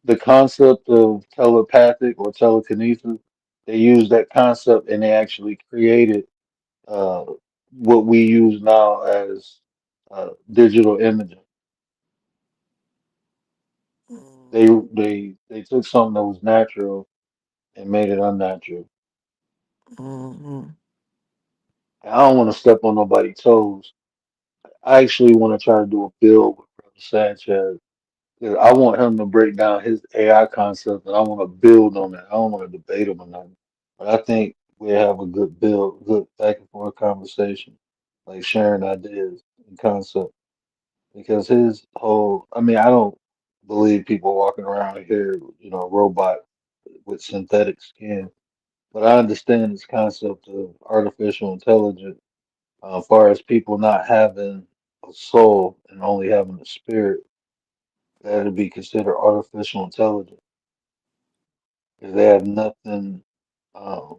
the concept of telepathic or telekinesis. They used that concept and they actually created uh, what we use now as digital imaging. They Mm-hmm. they took something that was natural and made it unnatural. Mm-hmm. I don't want to step on nobody's toes. I actually want to try to do a build with Brother Sanchez. 'Cause I want him to break down his AI concept, and I want to build on that. I don't want to debate him or nothing, but I think we have a good build, good back and forth conversation, like sharing ideas and concepts. Because his whole, I mean, I don't believe people walking around here, robot with synthetic skin, but I understand this concept of artificial intelligence, as far as people not having a soul and only having a spirit, that would be considered artificial intelligence because they have nothing um,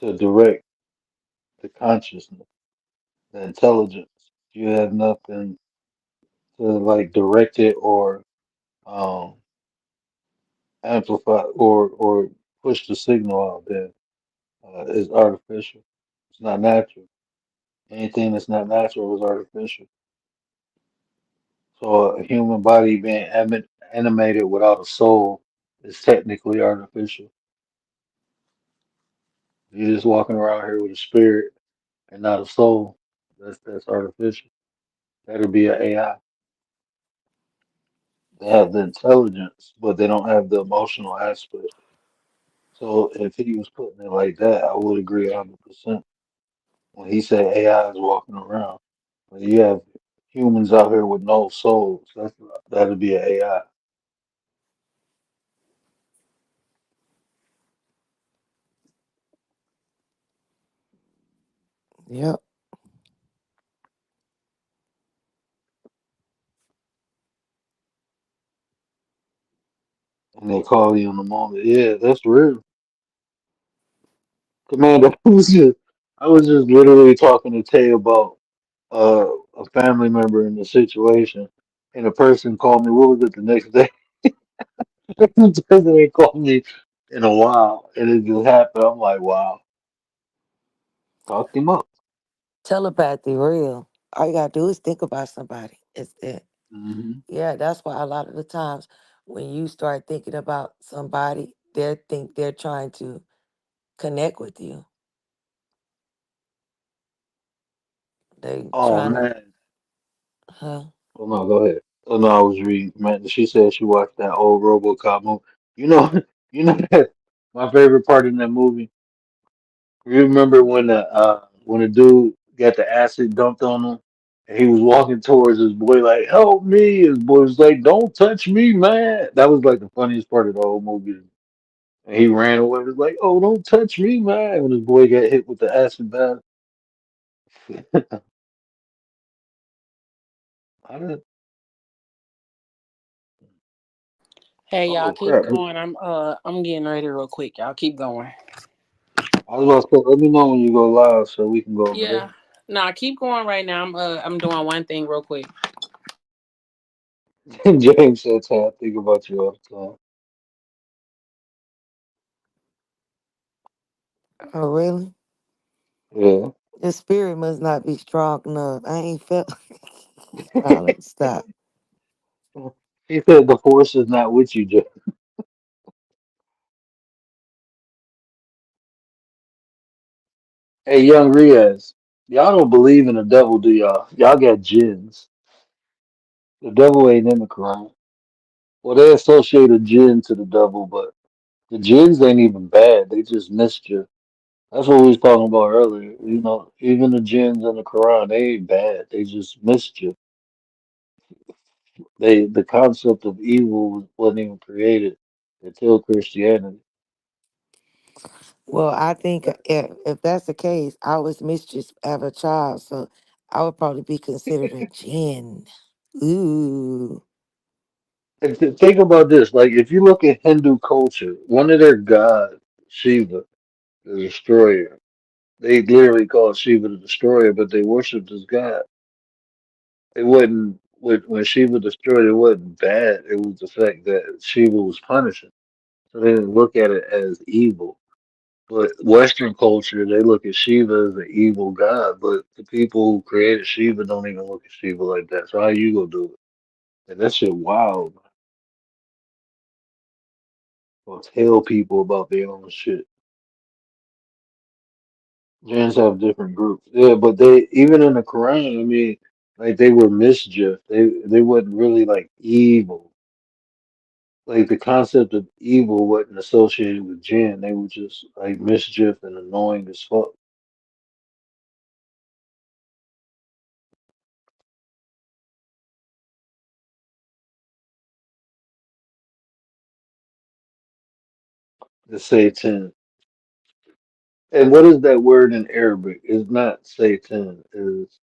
to direct the consciousness, the intelligence. You have nothing to like direct it or um, amplify or push the signal out there. Is artificial. It's not natural. Anything that's not natural is artificial. So a human body being animated without a soul is technically artificial. You're just walking around here with a spirit and not a soul. That's artificial. That'll be an AI. They have the intelligence, but they don't have the emotional aspect. So if he was putting it like that, I would agree 100%. When he said AI is walking around, when you have humans out here with no souls, that'd be an AI. Yep. And they call you on the moment. Yeah, that's real. Commander, I was just literally talking to Tay about uh, a family member in the situation, and a person called me. What was it the next day? The person ain't called me in a while, and it just happened. I'm like, wow, talked him up. Telepathy, real. All you gotta do is think about somebody. It's it. Hmm. Yeah, that's why a lot of the times when you start thinking about somebody, they're trying to connect with you. They Oh trying to, man, huh? oh no, go ahead. Oh no, I was reading. Man, she said she watched that old RoboCop movie. You know, you know that my favorite part in that movie. You remember when the dude got the acid dumped on him, and he was walking towards his boy like, "Help me!" His boy was like, "Don't touch me, man." That was like the funniest part of the whole movie. And he ran away. He was like, "Oh, don't touch me, man!" When his boy got hit with the acid bath. I didn't, Hey, y'all oh keep crap! going. I'm getting ready real quick. Y'all keep going. I was about to say, let me know when you go live so we can go over there. Yeah. Nah, keep going right now. I'm doing one thing real quick. James said, "Ty, I think about you all the Oh, really? time." The spirit must not be strong enough. I ain't felt. Oh, let me stop. Yeah. He said the force is not with you, James. Hey, young Riaz, y'all don't believe in the devil, do y'all? Y'all got jinns. The devil ain't in the Quran. Well, they associate a jinn to the devil, but the jinns ain't even bad. They just mischief. That's what we was talking about earlier. You know, even the jinns in the Quran, they ain't bad. They just mischief. The concept of evil wasn't even created until Christianity. Well, I think if that's the case, I was mischief as a child, so I would probably be considered a jinn. Ooh. And think about this, like if you look at Hindu culture, one of their gods, Shiva, the destroyer, they literally call Shiva the destroyer, but they worship this god. It wasn't when Shiva destroyed, it wasn't bad. It was the fact that Shiva was punishing. So they didn't look at it as evil. But Western culture, they look at Shiva as an evil god. But the people who created Shiva don't even look at Shiva like that. So how you gonna do it? And that shit wild. Or tell people about their own shit. Jinns have different groups. Yeah, but they even in the Quran, I mean, like they were mischief. They wasn't really like evil. Like the concept of evil wasn't associated with jinn. They were just like mischief and annoying as fuck. The Satan. And what is that word in Arabic? It's not Satan. Is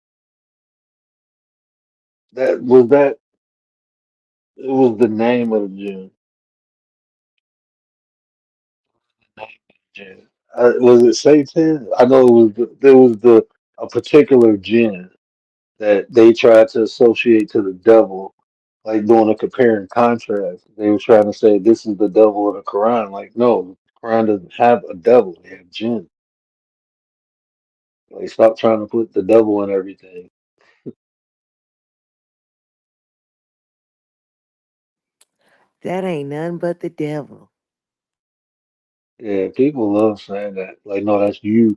that it was the name of the jinn. Jinn. Was it Satan? I know it was there was the a particular jinn that they tried to associate to the devil, like doing a compare and contrast. They were trying to say this is the devil of the Quran. Like, no, the Quran doesn't have a devil, they have jinn. Like, stop trying to put the devil in everything. That ain't nothing but the devil. Yeah, people love saying that. Like, no, that's you,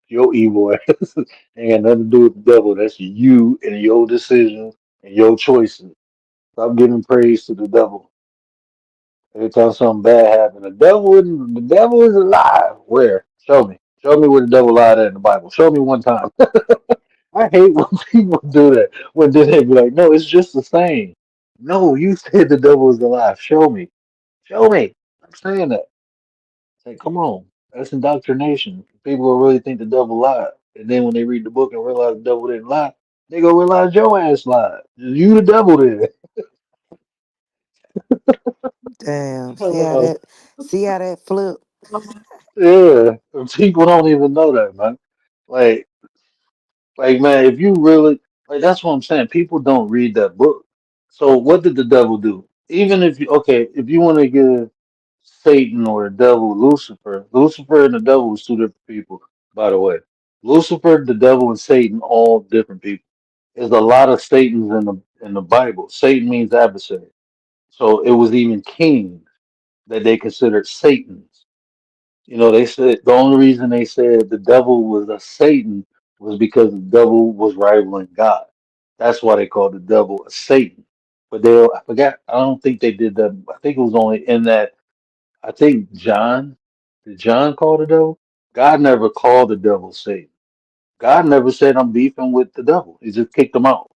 your evil ass. Ain't got nothing to do with the devil. That's you and your decisions and your choices. Stop giving praise to the devil. Every time something bad happens, the devil is alive. Where? Show me. Show me where the devil lied at in the Bible. Show me one time. I hate when people do that. When they be like, no, it's just the same. No, you said the devil is alive. Show me. Show me. I'm saying that. Say, come on. That's indoctrination. People will really think the devil lied. And then when they read the book and realize the devil didn't lie, they go realize your ass lied. You the devil did. Damn. See how that flip? Yeah, people don't even know that, man. Like, like, man, if you really like, that's what I'm saying. People don't read that book. So, what did the devil do? Even if you, okay, if you want to give Satan or the devil Lucifer and the devil was two different people, by the way. Lucifer, the devil, and Satan, all different people. There's a lot of Satans in the Bible. Satan means adversary. So it was even kings that they considered Satans. You know, they said the only reason they said the devil was a Satan was because the devil was rivaling God. That's why they called the devil a Satan. But I forgot, I don't think they did that. I think it was only in that, I think did John call the devil? God never called the devil Satan. God never said I'm beefing with the devil. He just kicked him out.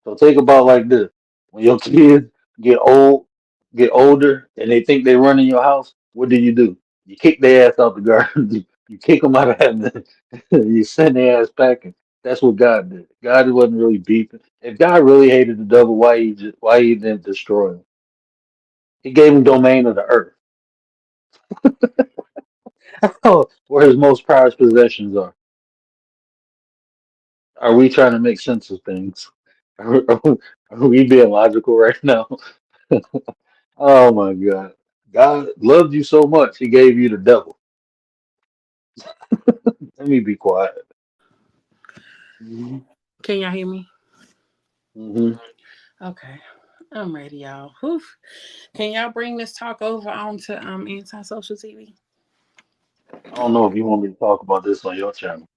So think about like this: when your kids get old, get older, and they think they run in your house, what do? You kick their ass out the garden. You kick them out of heaven. You send their ass packing. That's what God did. God wasn't really beefing. If God really hated the devil, why he didn't destroy him? He gave him domain of the earth, where his most prized possessions are. Are we trying to make sense of things? Are we being logical right now? Oh my God. God loved you so much, he gave you the devil. Let me be quiet. Hmm. Can y'all hear me? Hmm. Okay. I'm ready, y'all. Whew. Can y'all bring this talk over onto anti-social TV? I don't know if you want me to talk about this on your channel.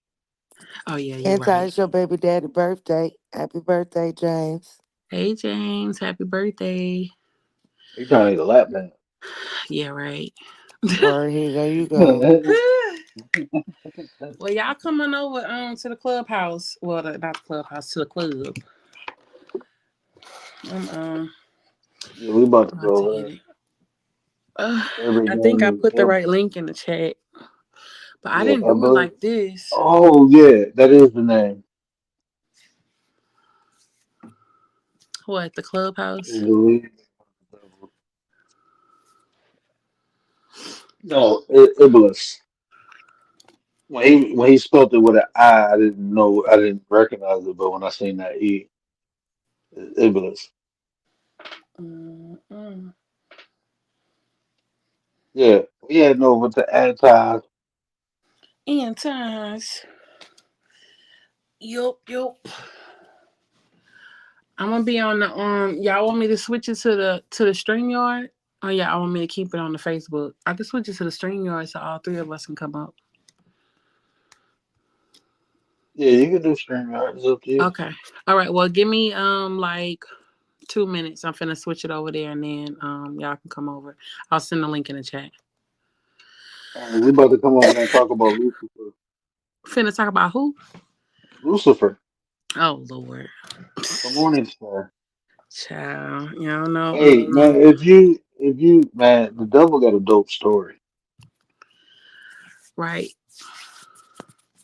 Oh yeah, you're Anti, right. it's your baby daddy birthday. Happy birthday, James. Hey James, happy birthday. He trying to get a lap dance. Yeah, right. Well, there you go. Well, y'all coming over to the clubhouse. Well, not the clubhouse, to the club. Yeah, we about to I'm about to go hit there. it. Every I think I game put the is right link in the chat, but I yeah, didn't I do it believe. like this. Oh yeah, that is the name. What, the clubhouse? No, Iblis. When he spelled it with an I didn't know, I didn't recognize it, but when I seen that E, Iblis. Mm-mm. Yeah, we heading over to Anti. Antis. Yup. I'm gonna be on the y'all want me to switch it to the StreamYard? Oh yeah, I want me to keep it on the Facebook. I can switch it to the StreamYard so all three of us can come up. Yeah, you can do StreamYard. It's up to you. Okay. All right. Well, give me like 2 minutes. I'm finna switch it over there and then y'all can come over. I'll send the link in the chat. We about to come over there and talk about Lucifer. Finna talk about who? Lucifer, Oh Lord. the morning star. Child. Y'all know. Hey man, if you man, the devil got a dope story. Right.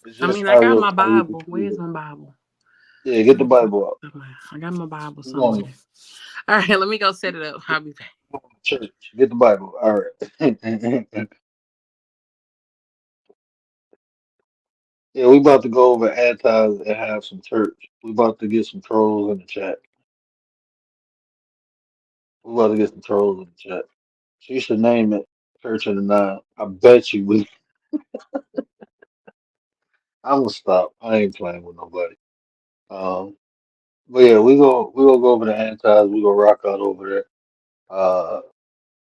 It's I just mean, I got my how you Bible. perceive Where's it. my Bible? Yeah, get the Bible out. I got my Bible We're somewhere. going All right, let me go set it up. I'll be back. to church. Get the Bible. All right. Yeah, we about to go over Antis and have some church. We about to get some trolls in the chat. We about to get some trolls in the chat. She should name it Church of the Nine. I bet you we. I'm gonna stop. I ain't playing with nobody. But yeah, we gonna go over the Antis. We gonna rock out over there.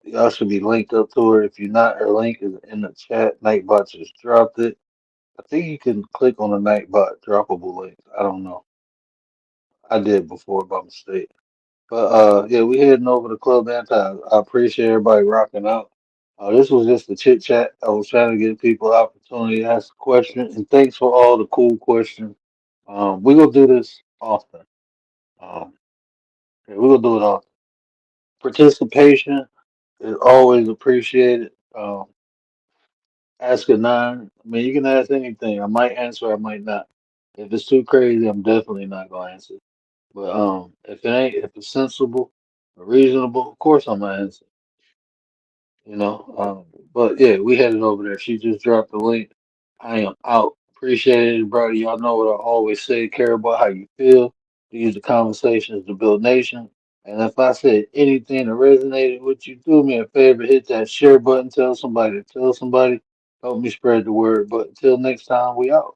Y'all should be linked up to her. If you're not, her link is in the chat. Nightbot just dropped it. I think you can click on the Nightbot droppable link. I don't know. I did before by mistake. But yeah, we heading over to Club Anti. I appreciate everybody rocking out. This was just a chit chat. I was trying to give people opportunity to ask a question, and thanks for all the cool questions. We gonna do this often. Um, yeah, we gonna do it often. Participation is always appreciated. Ask a nine. I mean, you can ask anything. I might answer, I might not. If it's too crazy, I'm definitely not gonna answer. But if it ain't, if it's sensible or reasonable, of course I'm gonna answer. You know. But yeah, we headed over there. She just dropped the link. I am out. Appreciate it, brother. Y'all know what I always say. Care about how you feel. Use the conversations to build nation. And if I said anything that resonated with you, do me a favor, hit that share button. Tell somebody. Tell somebody. Help me spread the word. But until next time, we out.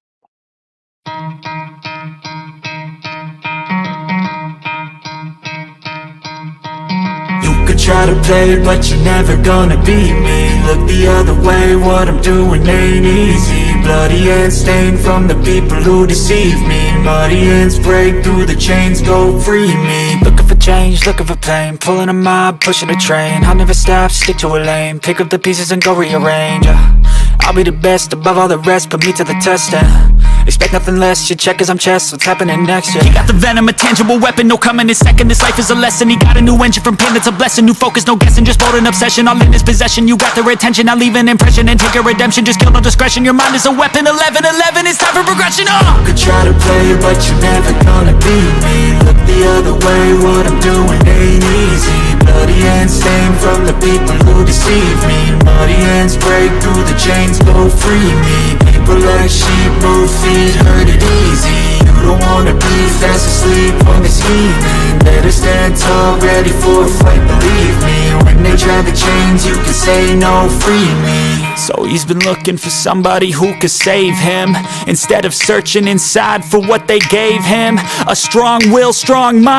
You could try to play, but you're never gonna beat me. Look the other way, what I'm doing ain't easy. Bloody hands stained from the people who deceive me. Muddy hands break through the chains, go free me. Looking for change, looking for pain. Pulling a mob, pushing a train. I'll never stop, stick to a lane. Pick up the pieces and go rearrange. I'll be the best above all the rest, put me to the test and expect nothing less, your check is I'm chess, what's happening next, yeah. He got the venom, a tangible weapon, no coming in second. This life is a lesson, he got a new engine from pain, that's a blessing. New focus, no guessing, just bold and obsession. All in his possession, you got their attention. I'll leave an impression and take your redemption. Just kill no discretion, your mind is a weapon. 11-11, it's time for progression, You could try to play, but you're never gonna beat me. Look the other way, what I'm doing ain't easy. Bloody hands stained from the people who deceive me. Muddy hands break through the chains, go free me. People like sheep move feet, hurt it easy. You don't wanna be fast asleep on this evening. Better stand tall, ready for a fight, believe me. When they try the chains, you can say no, free me. So he's been looking for somebody who could save him, instead of searching inside for what they gave him. A strong will, strong mind.